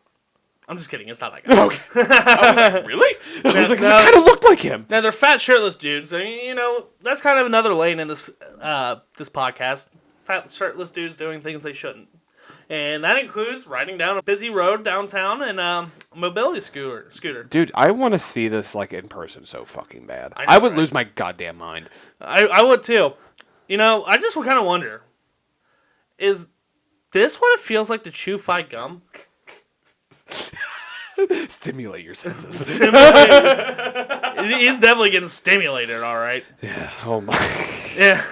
A: I'm just kidding. It's not that guy.
B: Okay. I was like, really? I was like, it kind of looked like him.
A: Now, they're fat, shirtless dudes. So, that's kind of another lane in this this podcast. Fat, shirtless dudes doing things they shouldn't. And that includes riding down a busy road downtown in a mobility scooter.
B: Dude, I want to see this like in person so fucking bad.
A: I know,
B: I would
A: right?
B: lose my goddamn mind.
A: I would too. I just would kind of wonder, is this what it feels like to chew five gum?
B: Stimulate your senses.
A: He's definitely getting stimulated, all right.
B: Yeah. Oh my.
A: Yeah.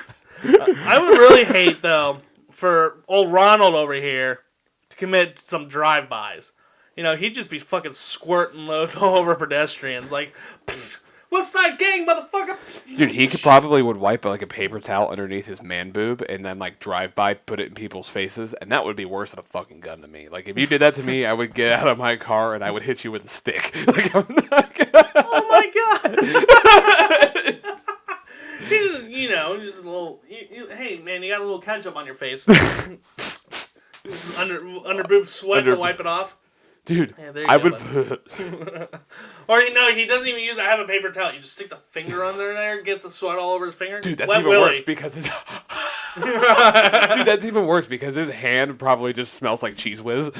A: I would really hate, though, for old Ronald over here to commit some drive-bys. He'd just be fucking squirting loads all over pedestrians. Like, West Side Gang, motherfucker!
B: Dude, he probably would wipe like a paper towel underneath his man boob and then like drive by, put it in people's faces, and that would be worse than a fucking gun to me. Like, if you did that to me, I would get out of my car and I would hit you with a stick. Like, I'm not gonna...
A: Oh my God! He's just a little. Hey man, you got a little ketchup on your face. under boob sweat to wipe it off.
B: Dude,
A: yeah,
B: I would
A: put. Or he doesn't even use. I have a paper towel. He just sticks a finger under there, gets the sweat all over his finger.
B: Dude, that's even worse because his. Dude, that's even worse because his hand probably just smells like Cheese Whiz.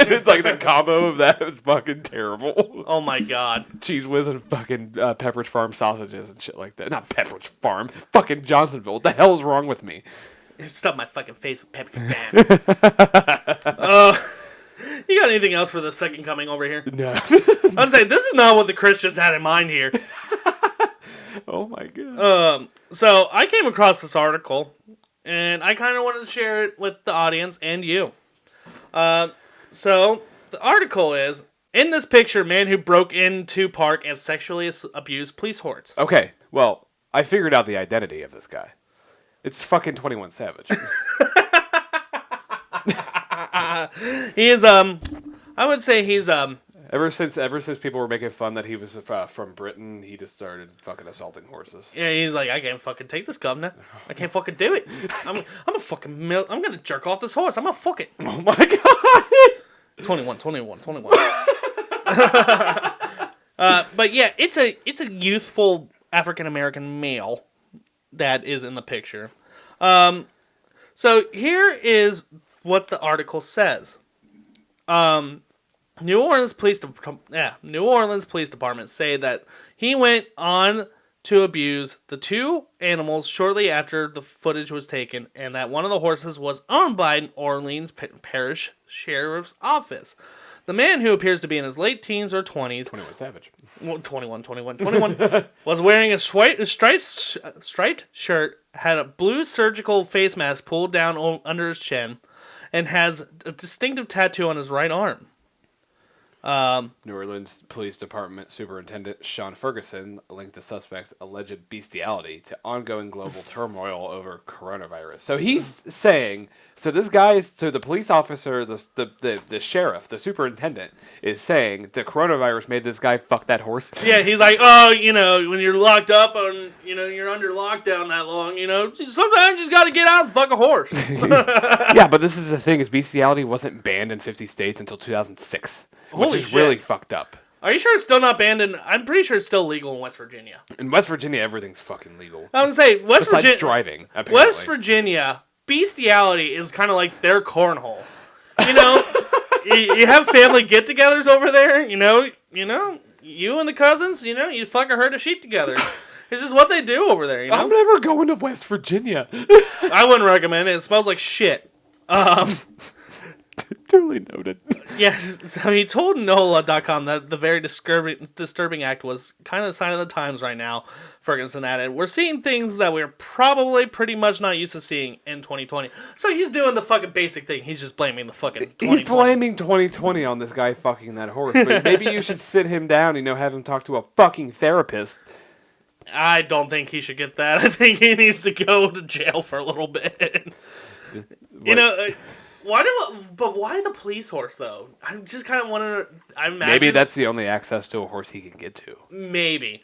B: It's like the combo of that is fucking terrible.
A: Oh my God.
B: Cheese Whiz and fucking Pepperidge Farm sausages and shit like that. Not Pepperidge Farm. Fucking Johnsonville. What the hell is wrong with me?
A: Stuff my fucking face with Pepperidge Farm. You got anything else for the second coming over here?
B: No.
A: I'd say this is not what the Christians had in mind here.
B: Oh my God.
A: So I came across this article, and I kind of wanted to share it with the audience and you. So the article is, in this picture, man who broke into park and sexually abused police hordes.
B: Okay, well, I figured out the identity of this guy. It's fucking 21 Savage.
A: He is, I would say he's,
B: Ever since people were making fun that he was from Britain, he just started fucking assaulting horses.
A: Yeah, he's like, I can't fucking take this, governor. I can't fucking do it. I'm gonna jerk off this horse. I'm gonna fuck it.
B: Oh my God.
A: 21. But yeah, it's a youthful African American male that is in the picture. So here is what the article says. New Orleans Police Department say that he went on to abuse the two animals shortly after the footage was taken, and that one of the horses was owned by an Orleans Parish Sheriff's Office. The man, who appears to be in his late teens or 20s,
B: 21 Savage,
A: 21, was wearing a striped shirt, had a blue surgical face mask pulled down under his chin, and has a distinctive tattoo on his right arm.
B: New Orleans Police Department Superintendent Sean Ferguson linked the suspect's alleged bestiality to ongoing global turmoil over coronavirus. So he's saying, so the police officer, the sheriff, the superintendent is saying the coronavirus made this guy fuck that horse.
A: Yeah, he's like, oh, when you're locked up on, you're under lockdown that long, sometimes you just got to get out and fuck a horse.
B: Yeah, but this is the thing: is bestiality wasn't banned in 50 states until 2006.
A: Holy
B: which is
A: shit.
B: really fucked up.
A: Are you sure it's still not banned? I'm pretty sure it's still legal in West Virginia.
B: In West Virginia, everyth's fucking legal.
A: I would say West
B: Besides
A: Virginia.
B: driving, apparently.
A: West Virginia, bestiality is kind of like their cornhole. You have family get-togethers over there. You and the cousins. You fuck a herd of sheep together. It's just what they do over there.
B: I'm never going to West Virginia.
A: I wouldn't recommend it. It smells like shit.
B: Duly noted.
A: Yes, so he told NOLA.com that the very disturbing act was kind of the sign of the times right now. Ferguson added, "We're seeing things that we're probably pretty much not used to seeing in 2020." So he's doing the fucking basic thing. He's just blaming the fucking 2020.
B: He's blaming 2020 on this guy fucking that horse. But maybe you should sit him down, have him talk to a fucking therapist.
A: I don't think he should get that. I think he needs to go to jail for a little bit. Why the police horse, though? I just kind of want to...
B: Maybe that's the only access to a horse he can get to.
A: Maybe.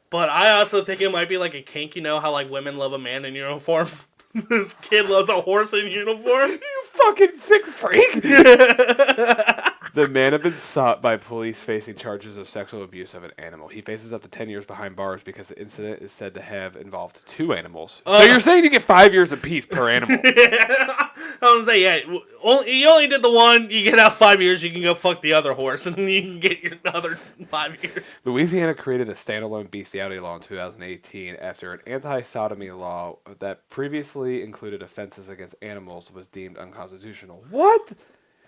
A: But I also think it might be like a kink, how like women love a man in uniform? This kid loves a horse in uniform?
B: You fucking sick freak! The man had been sought by police facing charges of sexual abuse of an animal. He faces up to 10 years behind bars because the incident is said to have involved 2 animals. So you're saying you get 5 years apiece per animal?
A: I was going to say, yeah, you only did the one, you get out 5 years, you can go fuck the other horse, and you can get your other 5 years.
B: Louisiana created a standalone bestiality law in 2018 after an anti-sodomy law that previously included offenses against animals was deemed unconstitutional. What?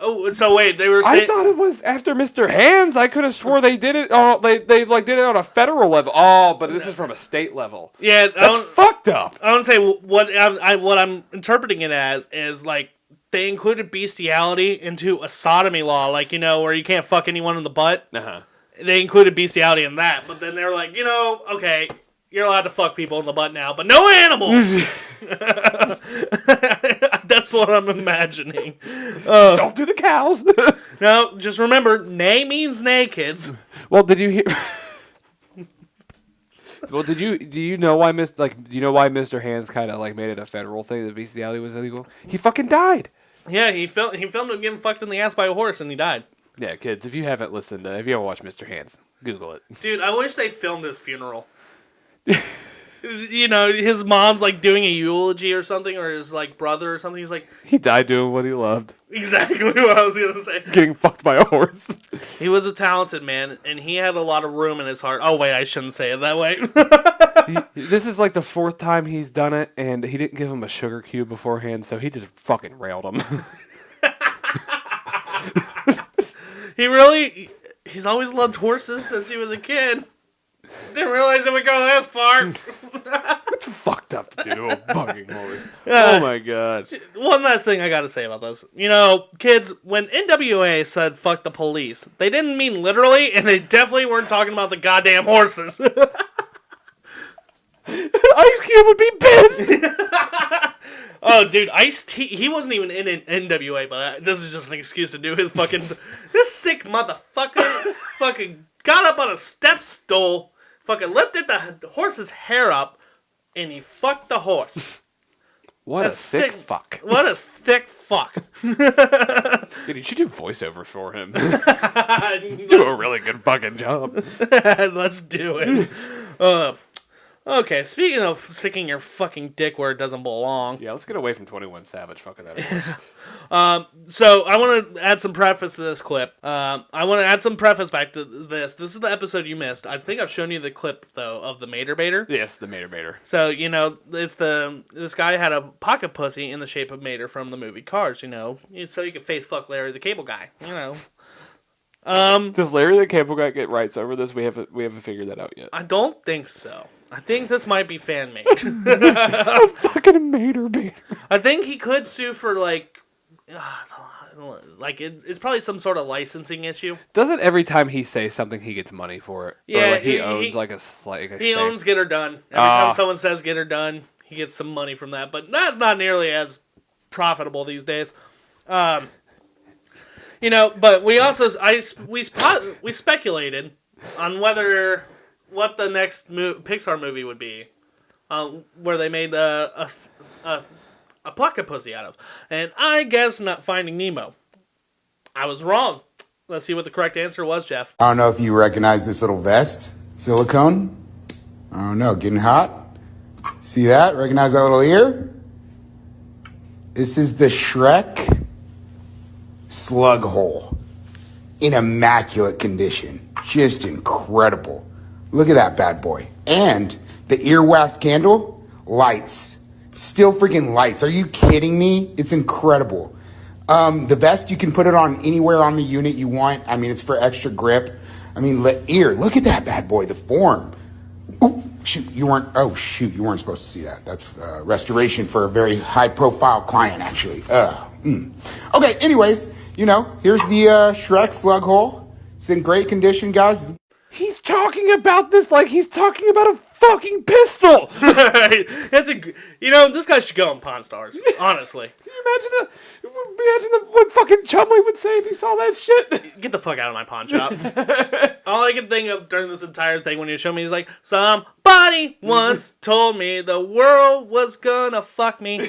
A: Oh, so wait, they were saying...
B: I thought it was after Mr. Hands. I could have swore they did it. Oh, they did it on a federal level. Oh, but this is from a state level.
A: Yeah,
B: that's fucked up.
A: I want to say what I'm interpreting it as is like they included bestiality into a sodomy law, like where you can't fuck anyone in the butt. They included bestiality in that, but then they're like, okay, you're allowed to fuck people in the butt now, but no animals. That's what I'm imagining.
B: Don't do the cows.
A: No, just remember, nay means nay, kids.
B: Well, did you hear? Well, do you know why Mr. Hands kind of like made it a federal thing that bestiality was illegal? He fucking died.
A: Yeah, he filmed him getting fucked in the ass by a horse, and he died.
B: Yeah, kids, if you haven't watched Mr. Hands, Google it.
A: Dude, I wish they filmed his funeral. His mom's like doing a eulogy or something, or his like brother or something. He's like,
B: he died doing what he loved.
A: Exactly what I was gonna say.
B: Getting fucked by a horse.
A: He was a talented man, and he had a lot of room in his heart. Oh wait, I shouldn't say it that way.
B: This is like the 4th time he's done it, and he didn't give him a sugar cube beforehand, so he just fucking railed him.
A: He's always loved horses since he was a kid. Didn't realize it would go this far.
B: It's fucked up to do to a fucking horse. Oh my god.
A: One last thing I gotta say about this. Kids, when NWA said fuck the police, they didn't mean literally, and they definitely weren't talking about the goddamn horses.
B: Ice Cube would be pissed.
A: Oh, dude, Ice-T, he wasn't even in NWA, but this is just an excuse to do his fucking... This sick motherfucker fucking got up on a step stool, fucking lifted the horse's hair up, and he fucked the horse.
B: What a sick fuck.
A: What a thick fuck.
B: Dude, you should do voiceover for him. Do a really good fucking job.
A: Let's do it. Okay, speaking of sticking your fucking dick where it doesn't belong.
B: Yeah, let's get away from 21 Savage fucking that
A: horse. So I want to add some preface to this clip. I want to add some preface back to this. This is the episode you missed. I think I've shown you the clip, though, of the Mater Baiter.
B: Yes, the Mater Baiter.
A: So, this guy had a pocket pussy in the shape of Mater from the movie Cars, so you could face fuck Larry the Cable Guy,
B: Does Larry the Cable Guy get rights over this? We haven't figured that out yet.
A: I don't think so. I think this might be fan made.
B: A fucking Mater Baiter.
A: I think he could sue for like it's probably some sort of licensing issue.
B: Doesn't every time he says something, he gets money for it?
A: Yeah,
B: or like he owns like a
A: he owns Get Her Done. Every time someone says Get Her Done, he gets some money from that. But that's not nearly as profitable these days. You know, but we also we speculated on what the next Pixar movie would be, where they made a pocket pussy out of, and I guess not Finding Nemo. I was wrong. Let's see what the correct answer was, Jeff.
J: I don't know if you recognize this little vest, silicone. I don't know, getting hot. See that? Recognize that little ear? This is the Shrek slug hole in immaculate condition. Just incredible. Look at that bad boy. And the earwax candle, lights. Still freaking lights. Are you kidding me? It's incredible. The vest, you can put it on anywhere on the unit you want. I mean, it's for extra grip. I mean, look at that bad boy, the form. Oh, shoot, you weren't supposed to see that. That's restoration for a very high-profile client, actually. Okay, anyways, you know, here's the Shrek slug hole. It's in great condition, guys.
B: He's talking about this like he's talking about a fucking pistol.
A: This guy should go on Pawn Stars, honestly.
B: Can you imagine what fucking Chumley would say if he saw that shit?
A: Get the fuck out of my pawn shop. All I can think of during this entire thing when you show me is like, somebody once told me the world was gonna fuck me.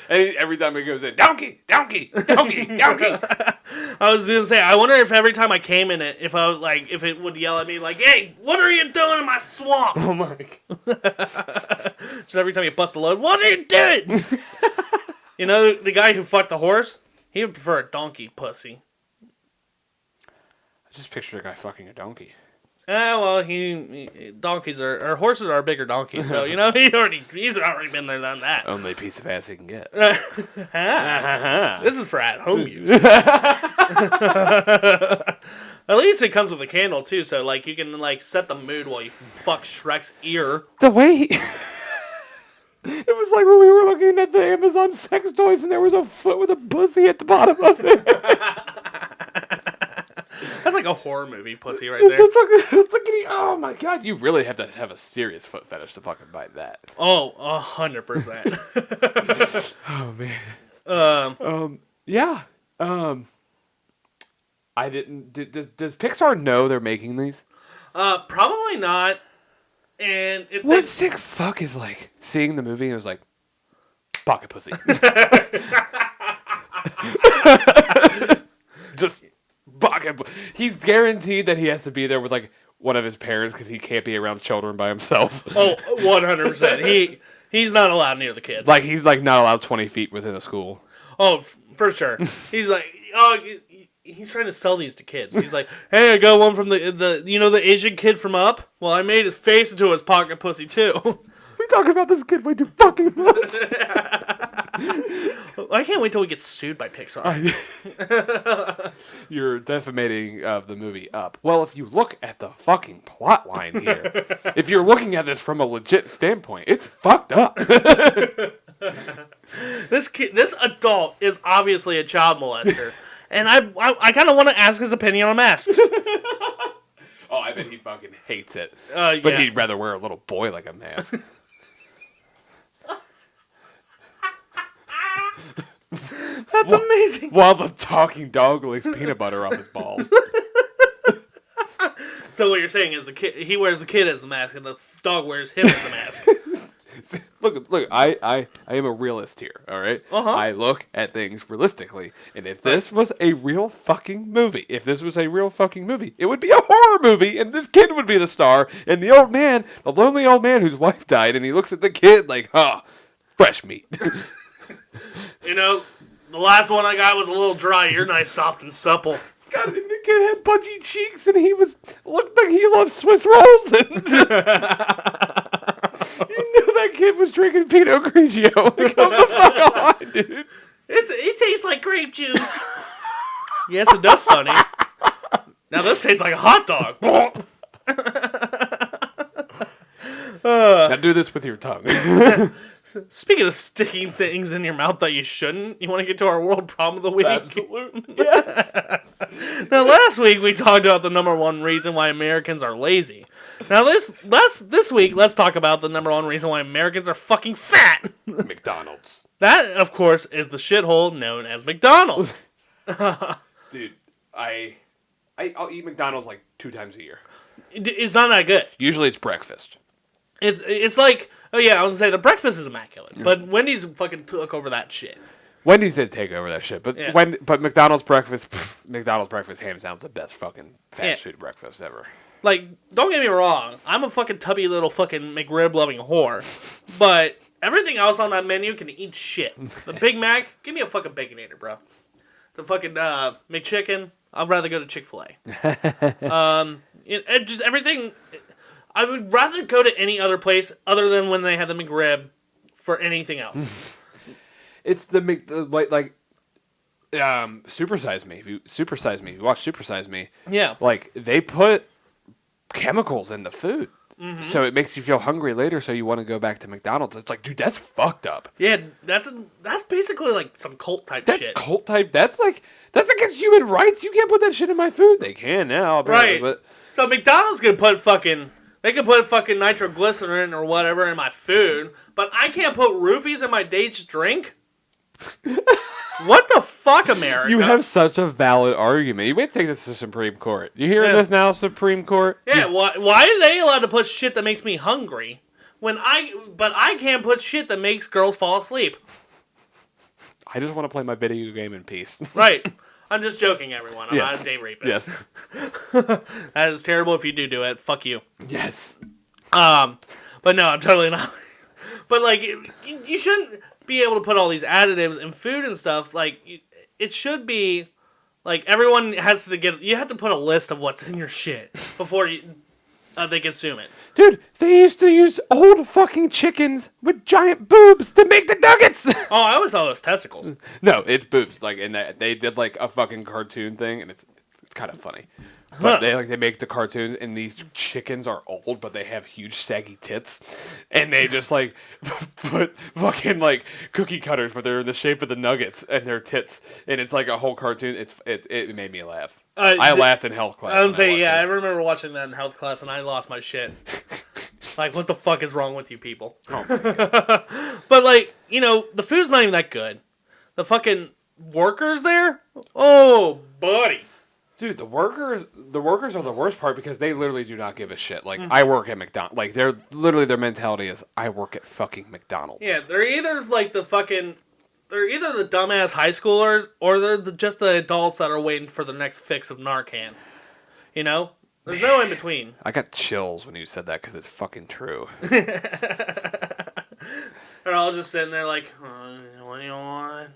B: And every time he goes in, donkey, donkey, donkey, donkey.
A: I was gonna say, I wonder if every time I came in it, if it would yell at me like, "Hey, what are you doing in my swamp?"
B: Oh my God.
A: Just every time you bust a load, what are you doing? You know, the guy who fucked the horse, he would prefer a donkey pussy.
B: I just pictured a guy fucking a donkey.
A: Well, donkeys or horses are a bigger donkey, so you know he's already been there, done that.
B: Only piece of ass he can get.
A: This is for at home use. At least it comes with a candle too, so like you can like set the mood while you fuck Shrek's ear.
B: The way he... It was like when we were looking at the Amazon sex toys and there was a foot with a pussy at the bottom of it.
A: That's like a horror movie pussy right there.
B: Oh my God, you really have to have a serious foot fetish to fucking bite that.
A: Oh, 100%.
B: Oh man. Yeah. I didn't. Does Pixar know they're making these?
A: Probably not. And if
B: what sick fuck is like seeing the movie and it was like pocket pussy. Just pocket. He's guaranteed that he has to be there with like one of his parents because he can't be around children by himself.
A: Oh, 100%. He's not allowed near the kids.
B: Like he's like not allowed 20 feet within a school.
A: Oh, for sure. He's like, he's trying to sell these to kids. He's like, hey, I got one from the Asian kid from Up? Well, I made his face into his pocket pussy, too.
B: We talk about this kid way too fucking much.
A: I can't wait till we get sued by Pixar.
B: You're defamating of the movie Up. Well, if you look at the fucking plot line here, if you're looking at this from a legit standpoint, it's fucked up.
A: This adult is obviously a child molester. And I kind of want to ask his opinion on masks.
B: Oh, I bet he fucking hates it.
A: But
B: yeah. He'd rather wear a little boy like a mask.
A: That's amazing.
B: While the talking dog licks peanut butter off his balls.
A: So what you're saying is he wears the kid as the mask and the dog wears him as the mask.
B: Look, I am a realist here, all right?
A: Uh-huh.
B: I look at things realistically, and if this was a real fucking movie, it would be a horror movie, and this kid would be the star, and the lonely old man whose wife died, and he looks at the kid like, fresh meat.
A: You know, the last one I got was a little dry. You're nice, soft, and supple.
B: God, and the kid had pudgy cheeks, and looked like he loved Swiss rolls. You knew that kid was drinking Pinot Grigio. Like, come the fuck on, dude.
A: It tastes like grape juice. Yes, it does, Sonny. Now this tastes like a hot dog.
B: Now do this with your tongue.
A: Speaking of sticking things in your mouth that you shouldn't, you want to get to our world problem of the week?
B: Absolutely. Yes.
A: Now, last week we talked about the number one reason why Americans are lazy. Now, this week, let's talk about the number one reason why Americans are fucking fat.
B: McDonald's.
A: That, of course, is the shithole known as McDonald's.
B: Dude, I'll eat McDonald's like 2 times a year.
A: It's not that good.
B: Usually it's breakfast.
A: It's like, oh yeah, I was gonna say the breakfast is immaculate, but Wendy's fucking took over that shit.
B: Wendy's did take over that shit, but
A: Yeah.
B: but McDonald's breakfast, hands down, is the best fucking fast food breakfast ever.
A: Like, don't get me wrong, I'm a fucking tubby little fucking McRib loving whore, but everything else on that menu can eat shit. The Big Mac, give me a fucking Baconator, bro. The fucking McChicken, I'd rather go to Chick-fil-A. Just everything. I would rather go to any other place other than when they have the McRib for anything else.
B: It's the Super Size Me. If you watch Super Size Me,
A: Yeah.
B: like they put chemicals in the food, so it makes you feel hungry later. So you want to go back to McDonald's. It's like, dude, that's fucked up.
A: Yeah, that's basically like some cult type
B: That's
A: shit.
B: cult type. That's against human rights. You can't put that shit in my food. They can now, apparently,
A: Right.
B: But
A: So McDonald's could put fucking nitroglycerin or whatever in my food, but I can't put roofies in my date's drink? What the fuck, America?
B: you have such a valid argument. You may take this to Supreme Court. You hearing this now, Supreme Court?
A: Yeah, why are they allowed to put shit that makes me hungry but I can't put shit that makes girls fall asleep?
B: I just want to play my video game in peace.
A: Right. I'm just joking, everyone. I'm not
B: Yes.
A: a date rapist.
B: Yes.
A: That is terrible if you do it. Fuck you.
B: Yes.
A: But no, I'm totally not. But like, you shouldn't be able to put all these additives in food and stuff. Like, it should be like everyone has to get. You have to put a list of what's in your shit before they consume it.
B: Dude, they used to use old fucking chickens with giant boobs to make the nuggets.
A: Oh, I always thought it was testicles.
B: No, it's boobs. Like, and they did like a fucking cartoon thing, and it's kind of funny. But they make the cartoon, and these chickens are old, but they have huge saggy tits, and they just like put fucking like cookie cutters, but they're in the shape of the nuggets and their tits, and it's like a whole cartoon. It made me laugh. I laughed in health class.
A: I would say, yeah, I remember watching that in health class, and I lost my shit. Like, what the fuck is wrong with you people?
B: Oh my God.
A: But like, the food's not even that good. The fucking workers there, oh buddy.
B: Dude, the workers are the worst part because they literally do not give a shit. Like, I work at McDonald's. Like, they're literally, their mentality is, I work at fucking McDonald's.
A: Yeah, they're either like they're either the dumbass high schoolers or they're just the adults that are waiting for the next fix of Narcan. There's no in between.
B: I got chills when you said that because it's fucking true.
A: They're all just sitting there like, what do you want?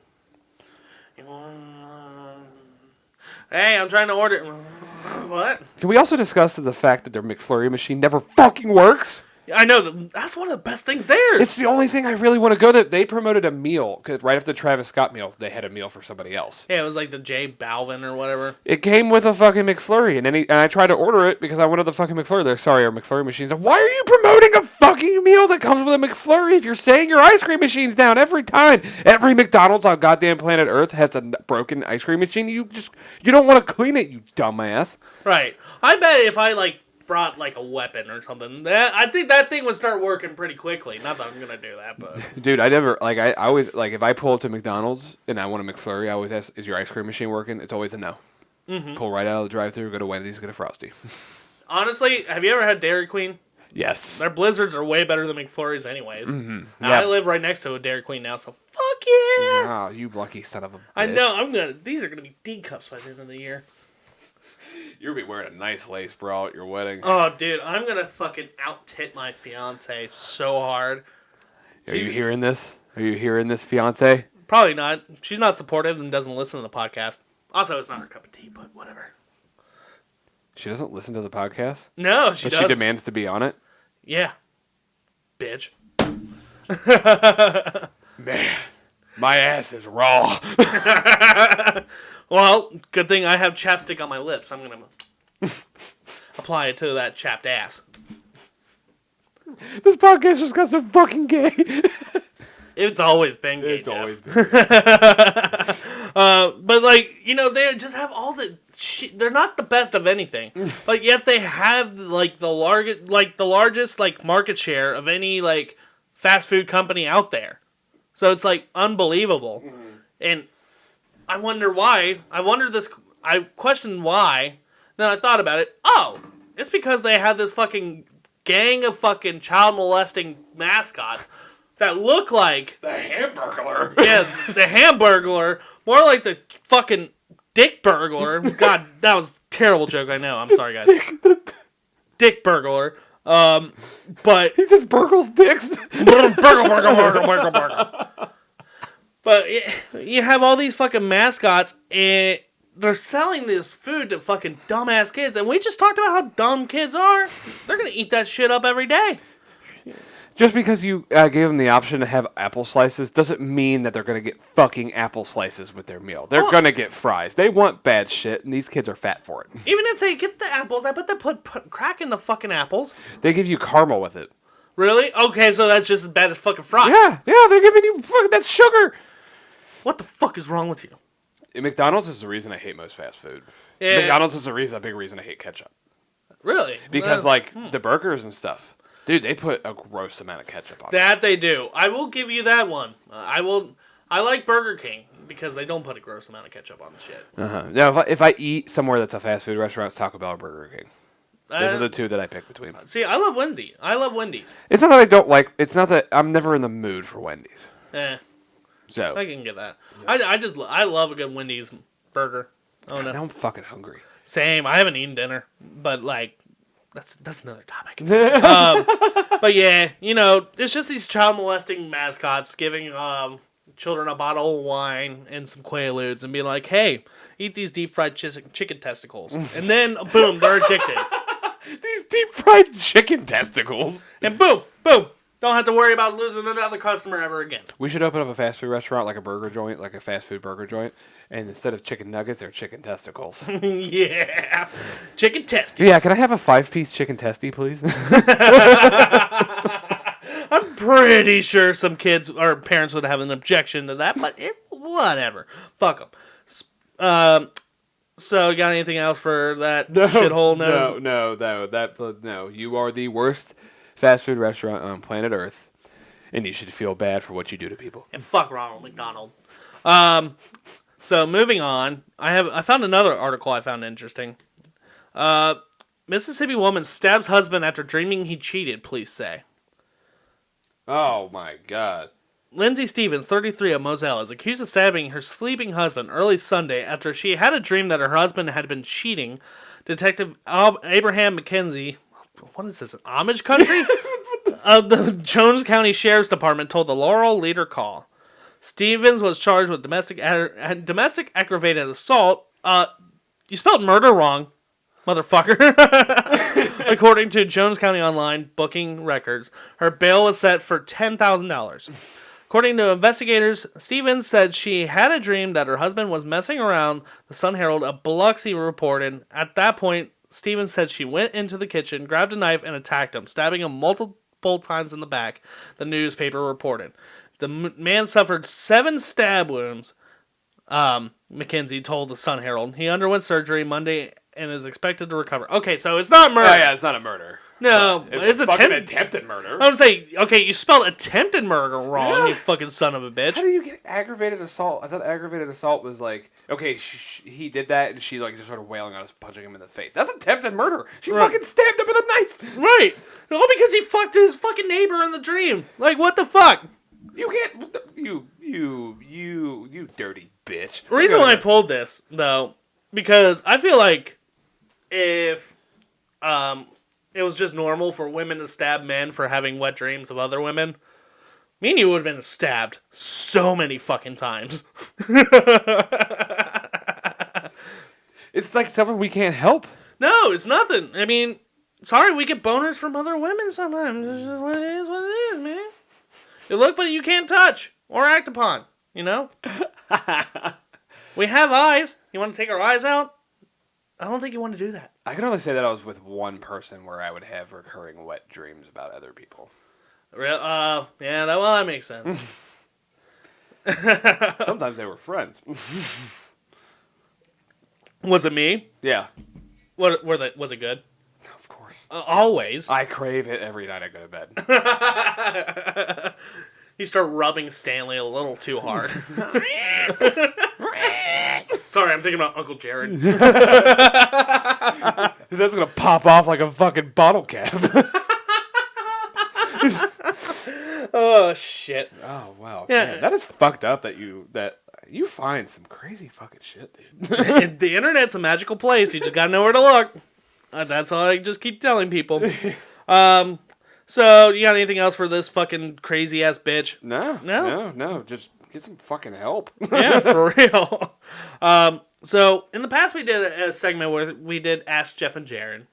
A: Hey, I'm trying to order. What?
B: Can we also discuss the fact that their McFlurry machine never fucking works?
A: I know, that's one of the best things there.
B: It's the only thing I really want to go to. They promoted a meal, because right after the Travis Scott meal, they had a meal for somebody else.
A: Yeah, it was like the J Balvin or whatever.
B: It came with a fucking McFlurry, and I tried to order it because I wanted the fucking McFlurry. They're sorry, our McFlurry machine's down. Why are you promoting a fucking meal that comes with a McFlurry if you're saying your ice cream machine's down every time? Every McDonald's on goddamn planet Earth has a broken ice cream machine. You don't want to clean it, you dumbass.
A: Right. I bet if I brought a weapon or something, I think that thing would start working pretty quickly. Not that I'm gonna do that, but
B: dude, I never I always if I pull up to McDonald's and I want a McFlurry, I always ask, is your ice cream machine working? It's always a no. Mm-hmm. Pull right out of the drive-thru, go to Wendy's, get a Frosty.
A: Honestly, have you ever had Dairy Queen?
B: Yes.
A: Their Blizzards are way better than McFlurries anyways.
B: Mm-hmm.
A: Now, I live right next to a Dairy Queen now, so fuck yeah!
B: Oh, you lucky son of a bitch.
A: I know, these are gonna be D cups by the end of the year.
B: You're gonna be wearing a nice lace bra at your wedding.
A: Oh, dude, I'm gonna fucking out-tit my fiance so hard.
B: Are you hearing this? Are you hearing this, fiance?
A: Probably not. She's not supportive and doesn't listen to the podcast. Also, it's not her cup of tea, but whatever.
B: She doesn't listen to the podcast?
A: No, she doesn't.
B: She demands to be on it?
A: Yeah. Bitch.
B: Man, my ass is raw.
A: Well, good thing I have chapstick on my lips. I'm going to apply it to that chapped ass.
B: This podcast just got so fucking gay.
A: It's always been gay,
B: It's
A: Jeff.
B: always been.
A: But like, you know, they just have all the shit. They're not the best of anything, but yet they have like the largest like market share of any like fast food company out there. So it's like unbelievable. And I wonder why. I questioned why. Then I thought about it. Oh, it's because they had this fucking gang of fucking child molesting mascots that look like
B: The Hamburglar.
A: yeah, the Hamburglar, more like the fucking Dick Burglar. God, that was a terrible joke. I know. I'm sorry, guys. Dick Burglar. But
B: He just burgles dicks.
A: burgle. But you have all these fucking mascots, and they're selling this food to fucking dumbass kids. And we just talked about how dumb kids are. They're gonna eat that shit up every day.
B: Just because you gave them the option to have apple slices doesn't mean that they're going to get fucking apple slices with their meal. They're going to get fries. They want bad shit, and these kids are fat for it.
A: Even if they get the apples, I bet they put crack in the fucking apples.
B: They give you caramel with it.
A: Really? Okay, so that's just as bad as fucking fries.
B: Yeah, they're giving you fucking that sugar.
A: What the fuck is wrong with you?
B: McDonald's is the reason I hate most fast food.
A: Yeah.
B: McDonald's is a big reason I hate ketchup.
A: Really?
B: Because the burgers and stuff, dude, they put a gross amount of ketchup on
A: That they do. I will give you that one. I like Burger King because they don't put a gross amount of ketchup on the shit.
B: Now, if I eat somewhere that's a fast food restaurant, it's Taco Bell or Burger King. Those are the two that I pick between.
A: See, I love Wendy's.
B: It's not that I don't like. It's not that I'm never in the mood for Wendy's. So
A: I can get that. I love a good Wendy's burger. Oh no,
B: now I'm fucking hungry.
A: Same. I haven't eaten dinner, but like that's another topic. But yeah, you know, it's just these child molesting mascots giving children a bottle of wine and some Quaaludes and being like, "Hey, eat these deep fried chicken testicles," and then boom, they're addicted.
B: These deep fried chicken testicles.
A: And boom, don't have to worry about losing another customer ever again.
B: We should open up a fast food restaurant, like a burger joint, like a fast food burger joint, and instead of chicken nuggets, they're chicken testicles.
A: Yeah, chicken testes.
B: Yeah, can I have a 5-piece chicken testy, please?
A: I'm pretty sure some kids or parents would have an objection to that, but whatever. Fuck them. So, got anything else for that shithole?
B: No. You are the worst fast food restaurant on planet Earth, and you should feel bad for what you do to people.
A: And fuck Ronald McDonald. So moving on, I found another article I found interesting. Mississippi woman stabs husband after dreaming he cheated, police say.
B: Oh my God.
A: Lindsay Stevens, 33, of Moselle, is accused of stabbing her sleeping husband early Sunday after she had a dream that her husband had been cheating. Detective Abraham McKenzie, what is this, Amish country? Of the Jones County Sheriff's Department told the Laurel Leader Call. Stevens was charged with domestic aggravated assault. You spelled murder wrong, motherfucker. According to Jones County Online booking records, her bail was set for $10,000. According to investigators, Stevens said she had a dream that her husband was messing around. The Sun-Herald of Biloxi reported. At that point, Stevens said she went into the kitchen, grabbed a knife, and attacked him, stabbing him multiple times in the back, the newspaper reported. The man suffered 7 stab wounds, McKenzie told the Sun-Herald. He underwent surgery Monday and is expected to recover. Okay, so it's not murder.
B: Oh, yeah, it's not a murder.
A: No,
B: it's fucking attempted murder.
A: I would say, okay, you spelled attempted murder wrong, you fucking son of a bitch.
B: How do you get aggravated assault? I thought aggravated assault was like, okay, he did that, and she like just started wailing on us, punching him in the face. That's attempted murder. She fucking stabbed him with a knife.
A: Right. All because he fucked his fucking neighbor in the dream. Like, what the fuck?
B: You can't. You dirty bitch.
A: The reason why I pulled this, though, because I feel like if it was just normal for women to stab men for having wet dreams of other women, me and you would have been stabbed so many fucking times.
B: It's like something we can't help.
A: No, it's nothing. I mean, sorry, we get boners from other women sometimes. It's just what it is, man. You look, but you can't touch or act upon, you know? We have eyes. You want to take our eyes out? I don't think you want to do that.
B: I can only say that I was with one person where I would have recurring wet dreams about other people.
A: Yeah, that makes sense.
B: Sometimes they were friends.
A: Was it me?
B: Yeah.
A: Was it good?
B: Of course.
A: Always.
B: I crave it every night I go to bed.
A: You start rubbing Stanley a little too hard. Sorry, I'm thinking about Uncle Jared.
B: That's gonna pop off like a fucking bottle cap.
A: Oh shit.
B: Oh wow.
A: Yeah.
B: Man, that is fucked up that you find some crazy fucking shit, dude.
A: The internet's a magical place. You just gotta know where to look. That's all I just keep telling people. So you got anything else for this fucking crazy ass bitch?
B: No. Just get some fucking help.
A: Yeah, for real. So in the past we did a segment where we did Ask Jeff and Jared.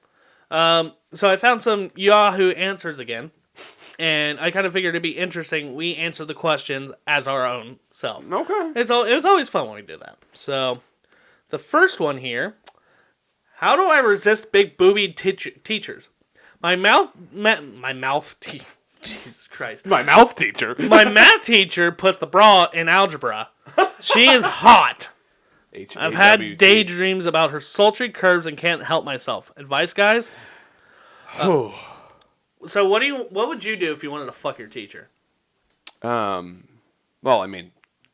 A: So I found some Yahoo answers again. And I kind of figured it'd be interesting. We answer the questions as our own self.
B: Okay.
A: It was always fun when we did that. So, the first one here. How do I resist big boobied teachers? Jesus Christ.
B: My mouth teacher.
A: My math teacher puts the bra in algebra. She is hot. I've had daydreams about her sultry curves and can't help myself. Advice, guys? So what would you do if you wanted to fuck your teacher?
B: Well, I mean,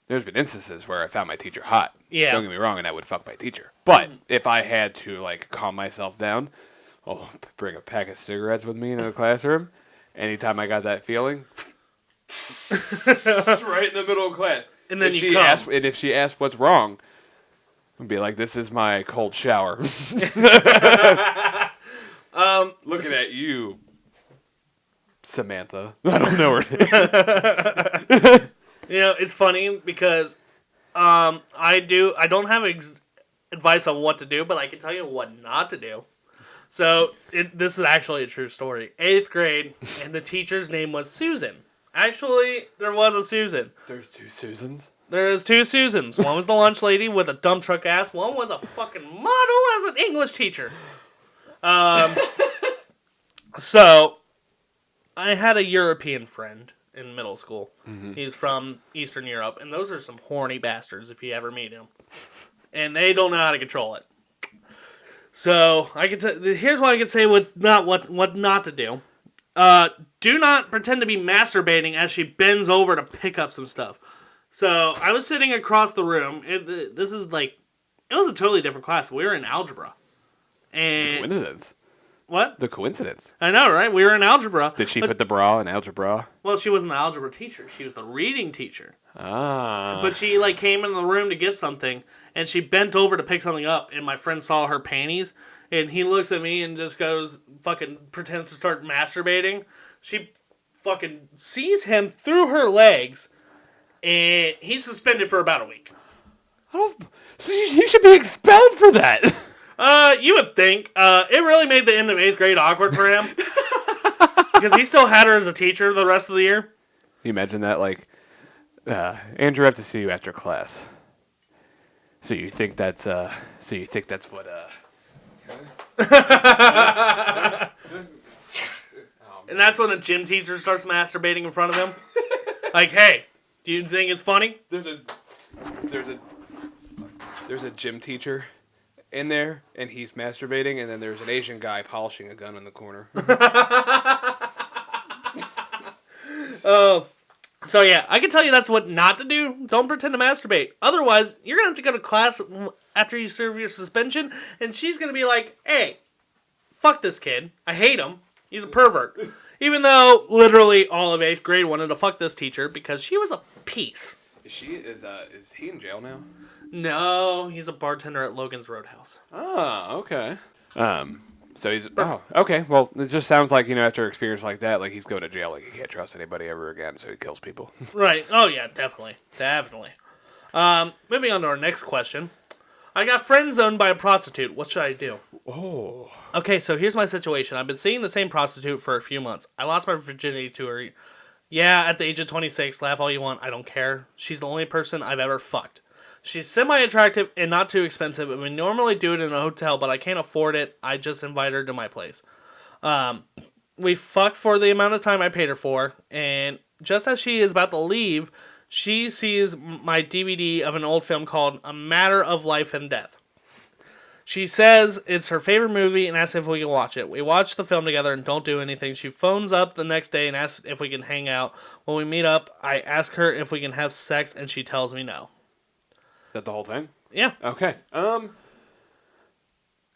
B: there's been instances where I found my teacher hot.
A: Yeah.
B: Don't get me wrong, and I would fuck my teacher. But if I had to like calm myself down, I'll bring a pack of cigarettes with me into the classroom. Anytime I got that feeling, right in the middle of class.
A: And then
B: if she asked what's wrong, I'd be like, "This is my cold shower." Looking at you, Samantha. I don't know her name.
A: It's funny because I don't have advice on what to do, but I can tell you what not to do. So this is actually a true story. 8th grade, and the teacher's name was Susan. Actually, there was a Susan.
B: There's two Susans?
A: There is two Susans. One was the lunch lady with a dump truck ass. One was a fucking model as an English teacher. So, I had a European friend in middle school. Mm-hmm. He's from Eastern Europe, and those are some horny bastards if you ever meet him. And they don't know how to control it. So, here's what I can say what not to do. Do not pretend to be masturbating as she bends over to pick up some stuff. So, I was sitting across the room. It was a totally different class. We were in algebra. And
B: coincidence.
A: What?
B: The coincidence.
A: I know, right? We were in algebra.
B: Did she put the bra in algebra?
A: Well, she wasn't the algebra teacher. She was the reading teacher.
B: Ah.
A: But she came into the room to get something, and she bent over to pick something up, and my friend saw her panties, and he looks at me and just goes, pretends to start masturbating. She fucking sees him through her legs, and he's suspended for about a week.
B: Oh, so he should be expelled for that.
A: You would think. It really made the end of 8th grade awkward for him. Because he still had her as a teacher the rest of the year.
B: You imagine that, Andrew, I have to see you after class. So you think that's what,
A: And that's when the gym teacher starts masturbating in front of him. Hey, do you think it's funny?
B: There's a gym teacher in there, and he's masturbating, and then there's an Asian guy polishing a gun in the corner.
A: So yeah, I can tell you that's what not to do. Don't pretend to masturbate. Otherwise, you're going to have to go to class after you serve your suspension, and she's going to be like, hey, fuck this kid. I hate him. He's a pervert. Even though literally all of 8th grade wanted to fuck this teacher because she was a piece.
B: Is he in jail now?
A: No, he's a bartender at Logan's Roadhouse.
B: Oh, okay. So he's okay. Well, it just sounds like after an experience like that, he's going to jail. He can't trust anybody ever again, so he kills people.
A: Right. Oh yeah, definitely. Moving on to our next question. I got friend zoned by a prostitute. What should I do?
B: Oh.
A: Okay, so here's my situation. I've been seeing the same prostitute for a few months. I lost my virginity to her. Yeah, at the age of 26. Laugh all you want. I don't care. She's the only person I've ever fucked. She's semi-attractive and not too expensive, and we normally do it in a hotel, but I can't afford it. I just invite her to my place. We fucked for the amount of time I paid her for, and just as she is about to leave, she sees my DVD of an old film called A Matter of Life and Death. She says it's her favorite movie and asks if we can watch it. We watch the film together and don't do anything. She phones up the next day and asks if we can hang out. When we meet up, I ask her if we can have sex, and she tells me no.
B: That the whole thing?
A: Yeah.
B: Okay.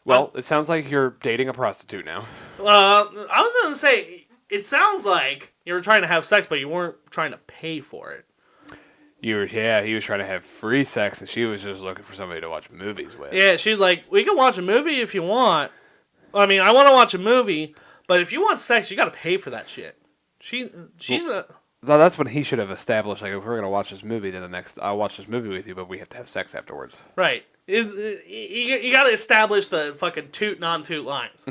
B: Well, it sounds like you're dating a prostitute now.
A: I was going to say, it sounds like you were trying to have sex, but you weren't trying to pay for it.
B: He was trying to have free sex, and she was just looking for somebody to watch movies with.
A: Yeah, she's like, we can watch a movie if you want. I mean, I want to watch a movie, but if you want sex, you got to pay for that shit.
B: That's when he should have established, like, if we're going to watch this movie, then I'll watch this movie with you, but we have to have sex afterwards.
A: Right. You got to establish the fucking toot, non-toot lines.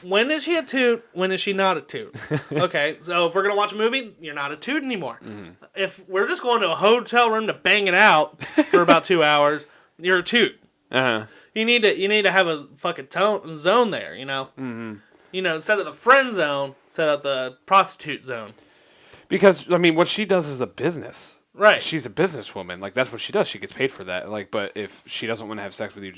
A: When is she a toot? When is she not a toot? Okay, so if we're going to watch a movie, you're not a toot anymore. Mm-hmm. If we're just going to a hotel room to bang it out for about 2 hours, you're a toot.
B: Uh-huh.
A: You need to have a fucking zone there, Mm-hmm. Instead of the friend zone, set up the prostitute zone.
B: Because, I mean, what she does is a business.
A: Right.
B: She's a businesswoman. Like, that's what she does. She gets paid for that. Like, but if she doesn't want to have sex with you,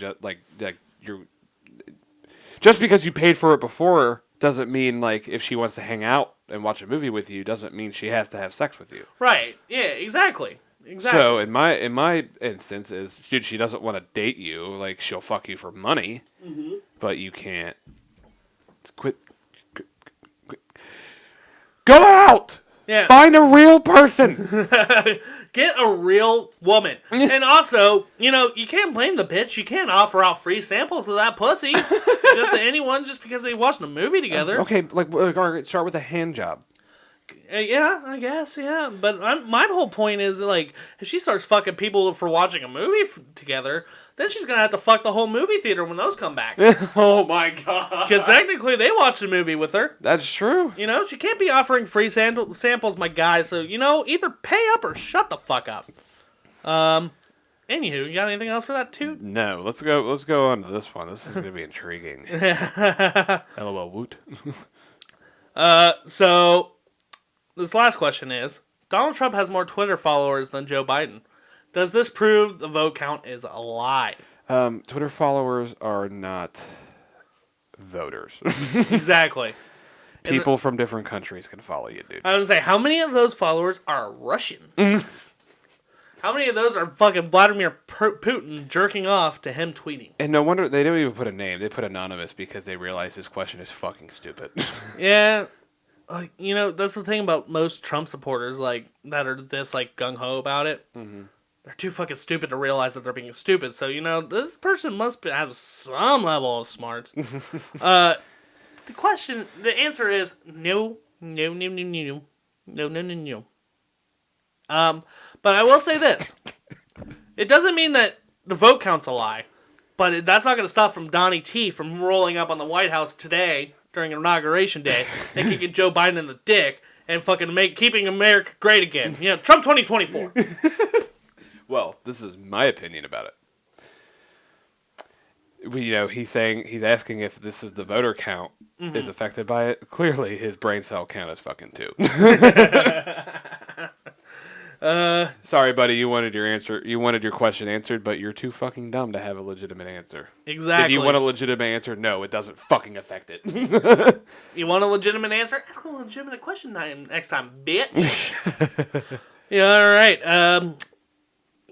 B: just because you paid for it before doesn't mean, like, if she wants to hang out and watch a movie with you, doesn't mean she has to have sex with you.
A: Right. Yeah, exactly.
B: So, in my instance, dude, she doesn't want to date you. Like, she'll fuck you for money, mm-hmm. but you can't quit. Go out!
A: Yeah.
B: Find a real person.
A: Get a real woman. And also, you can't blame the bitch. You can't offer out free samples of that pussy just to anyone just because they watched a movie together.
B: Okay, like start with a hand job.
A: Yeah, I guess, yeah. But my whole point is, like, if she starts fucking people for watching a movie together, then she's going to have to fuck the whole movie theater when those come back.
B: Oh, my God.
A: Because technically, they watched the movie with her.
B: That's true.
A: She can't be offering free samples, my guy. So, either pay up or shut the fuck up. Anywho, you got anything else for that, too?
B: No, let's go on to this one. This is going to be intriguing. LOL, woot.
A: So, this last question is, Donald Trump has more Twitter followers than Joe Biden. Does this prove the vote count is a lie?
B: Twitter followers are not voters.
A: Exactly.
B: People from different countries can follow you, dude.
A: I was going to say, how many of those followers are Russian? How many of those are fucking Vladimir Putin jerking off to him tweeting?
B: And no wonder they don't even put a name. They put anonymous because they realize this question is fucking stupid.
A: Yeah. That's the thing about most Trump supporters, like, that are this, like, gung-ho about it. Mm-hmm. They're too fucking stupid to realize that they're being stupid. So, this person must have some level of smarts. The answer is no. But I will say this. It doesn't mean that the vote count's a lie. But that's not going to stop from Donnie T from rolling up on the White House today during Inauguration Day and kicking Joe Biden in the dick and fucking keeping America great again. Trump 2024.
B: Well, this is my opinion about it. He's asking if this is the voter count is affected by it. Clearly, his brain cell count is fucking 2. Sorry, buddy. You wanted your answer. You wanted your question answered, but you're too fuking dumb to have a legitimate answer.
A: Exactly.
B: If you want a legitimate answer, no, it doesn't fucking affect it.
A: You want a legitimate answer? Ask a legitimate question next time, bitch. Yeah. All right.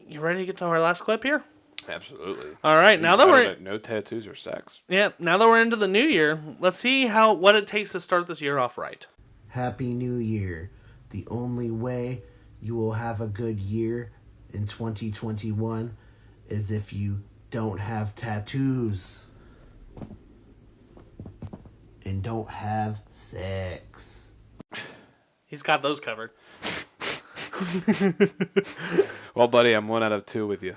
A: You ready to get to our last clip here?
B: Absolutely.
A: All right. Now that we're
B: no tattoos or sex.
A: Yeah. Now that we're into the new year, let's see what it takes to start this year off right.
K: Happy New Year. The only way you will have a good year in 2021 is if you don't have tattoos and don't have sex.
A: He's got those covered.
B: Well, buddy, I'm 1 out of 2 with you.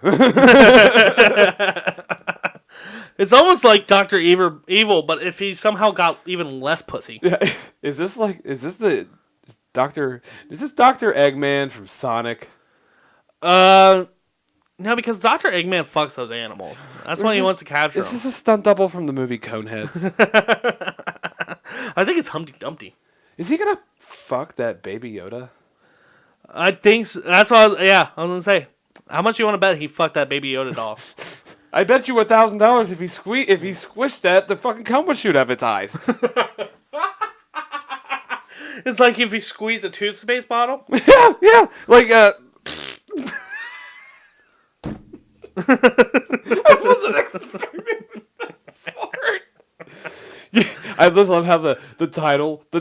A: It's almost like Dr. Evil, but if he somehow got even less pussy.
B: Yeah. Is this Dr. Eggman from Sonic?
A: I No, because Dr. Eggman fucks those animals. That's why he wants to capture them.
B: Is this a stunt double from the movie Coneheads?
A: I think it's Humpty Dumpty.
B: Is he gonna fuck that baby Yoda?
A: I think so. That's what I was gonna say. How much you want to bet he fucked that baby Yoda doll?
B: I bet you $1,000 if he squished that, the fucking cum would shoot out of its eyes.
A: It's like if he squeezed a toothpaste bottle.
B: yeah. Like I wasn't expecting that fart. Yeah, I just love how the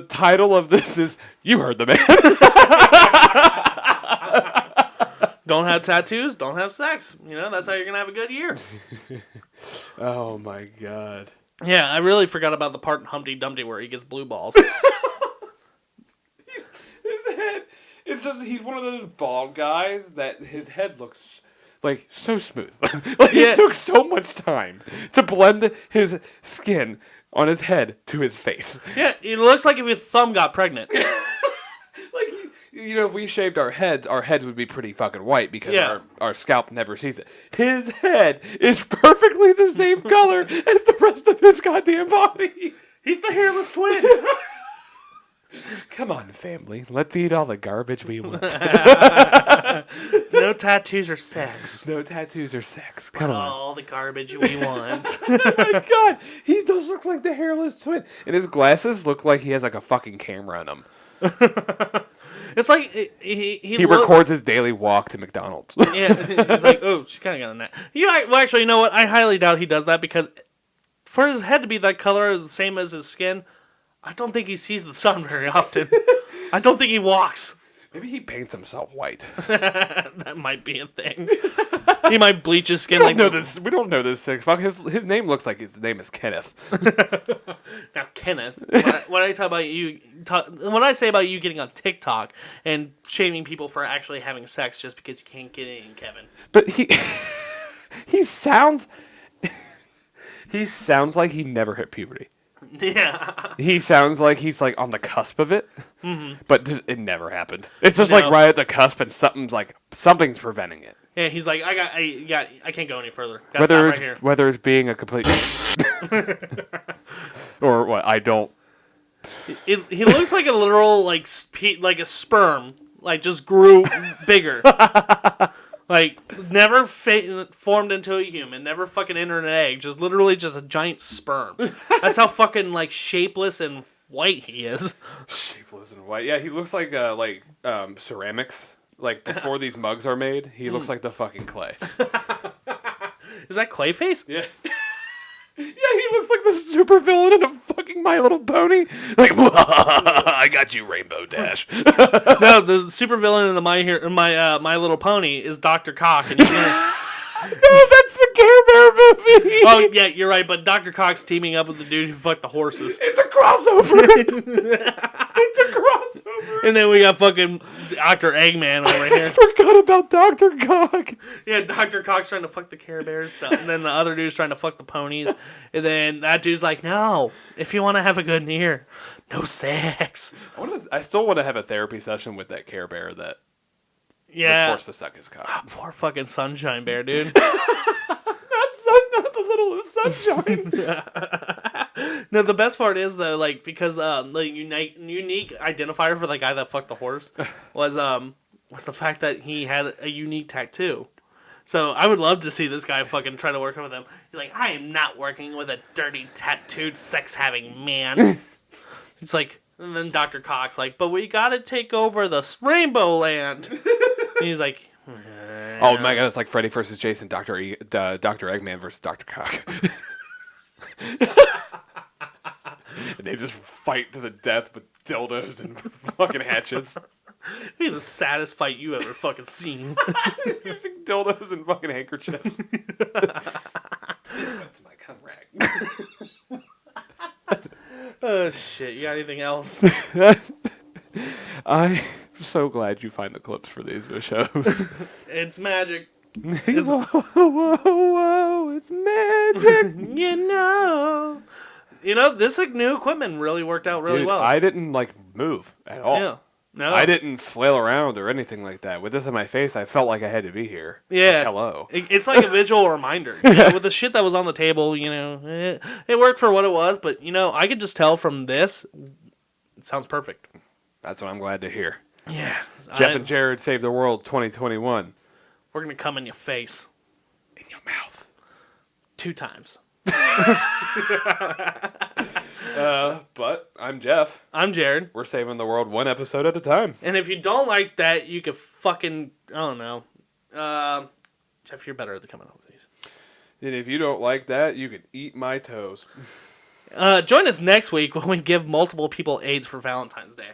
B: title of this is "You Heard the Man."
A: Don't have tattoos, don't have sex. You know, that's how you're gonna have a good year.
B: Oh my god.
A: Yeah, I really forgot about the part in Humpty Dumpty where he gets blue balls.
B: His head, it's just, he's one of those bald guys that his head looks like so smooth. It took so much time to blend his skin on his head to his face.
A: Yeah, it looks like if his thumb got pregnant.
B: If we shaved our heads would be pretty fucking white because our scalp never sees it. His head is perfectly the same color as the rest of his goddamn body.
A: He's the hairless twin.
B: Come on, family. Let's eat all the garbage we want.
A: No tattoos or sex.
B: No tattoos or sex. Come on.
A: All the garbage we want.
B: Oh my god. He does look like the hairless twin. And his glasses look like he has like a fucking camera in them.
A: It's like he
B: records his daily walk to McDonald's.
A: Yeah, he's like, oh, she kind of got a net. Well, actually, you know what? I highly doubt he does that because for his head to be that color, the same as his skin, I don't think he sees the sun very often. I don't think he walks.
B: Maybe he paints himself white.
A: That might be a thing. He might bleach his skin.
B: We don't know this. Fuck, his name looks like his name is Kenneth.
A: Now, Kenneth, when I talk about when I say about you getting on TikTok and shaming people for actually having sex just because you can't get in, Kevin.
B: But he sounds like he never hit puberty.
A: Yeah.
B: He sounds like he's like on the cusp of it, but it never happened. It's just like right at the cusp, and something's preventing it.
A: Yeah, he's like, I can't go any further. Gotta stop right here.
B: Whether it's being a complete or what, I don't.
A: He looks like a literal like a sperm, like just grew bigger. Like, never formed into a human, never fucking entered an egg, just literally just a giant sperm. That's how fucking, like, shapeless and white he is.
B: Shapeless and white. Yeah, he looks like ceramics. Like, before these mugs are made, he looks like the fucking clay.
A: Is that Clayface?
B: Yeah. Yeah, he looks like the supervillain in a fucking My Little Pony. Like, I got you, Rainbow Dash.
A: No, the supervillain in the My Little Pony is Dr. Cock. And
B: no, that's the Care Bear movie.
A: Oh, yeah, you're right, but Dr. Cock's teaming up with the dude who fucked the horses.
B: It's a crossover. It's a crossover.
A: And then we got fucking Dr. Eggman over here.
B: I forgot about Dr. Cock.
A: Yeah, Dr. Cock's trying to fuck the Care Bears, and then the other dude's trying to fuck the ponies, and then that dude's like, no, if you want to have a good year, no sex.
B: I still want to have a therapy session with that Care Bear that was forced to suck his cock.
A: Oh, poor fucking Sunshine Bear, dude.
B: Not the little Sunshine.
A: No, the best part is though, like, because the unique identifier for the guy that fucked the horse was the fact that he had a unique tattoo. So I would love to see this guy fucking try to work with him. He's like, I am not working with a dirty, tattooed, sex-having man. It's like, and then Dr. Cock's like, but we gotta take over the Rainbow Land. And he's like,
B: oh my god, it's like Freddy versus Jason, Dr. Eggman versus Dr. Cock. And they just fight to the death with dildos and fucking hatchets.
A: It'd be the saddest fight you ever fucking seen.
B: Using dildos and fucking handkerchiefs. That's my cum rag.
A: Oh shit, you got anything else?
B: I'm so glad you find the clips for these shows.
A: It's magic.
B: It's, whoa, it's magic.
A: You know, this like new equipment really worked out really well.
B: I didn't like move at all.
A: Yeah. No.
B: I didn't flail around or anything like that. With this in my face, I felt like I had to be here.
A: Yeah.
B: Like, hello.
A: It's like a visual reminder. With the shit that was on the table, it worked for what it was, but, I could just tell from this, it sounds perfect.
B: That's what I'm glad to hear.
A: Yeah.
B: Jeff and Jared Save the World 2021.
A: We're going to come in your face.
B: In your mouth.
A: 2 times.
B: But I'm Jeff.
A: I'm Jared.
B: We're saving the world one episode at a time.
A: And if you don't like that, you could fucking, I don't know. Jeff, you're better at coming up with these.
B: And if you don't like that, you can eat my toes.
A: Join us next week when we give multiple people AIDS for Valentine's Day.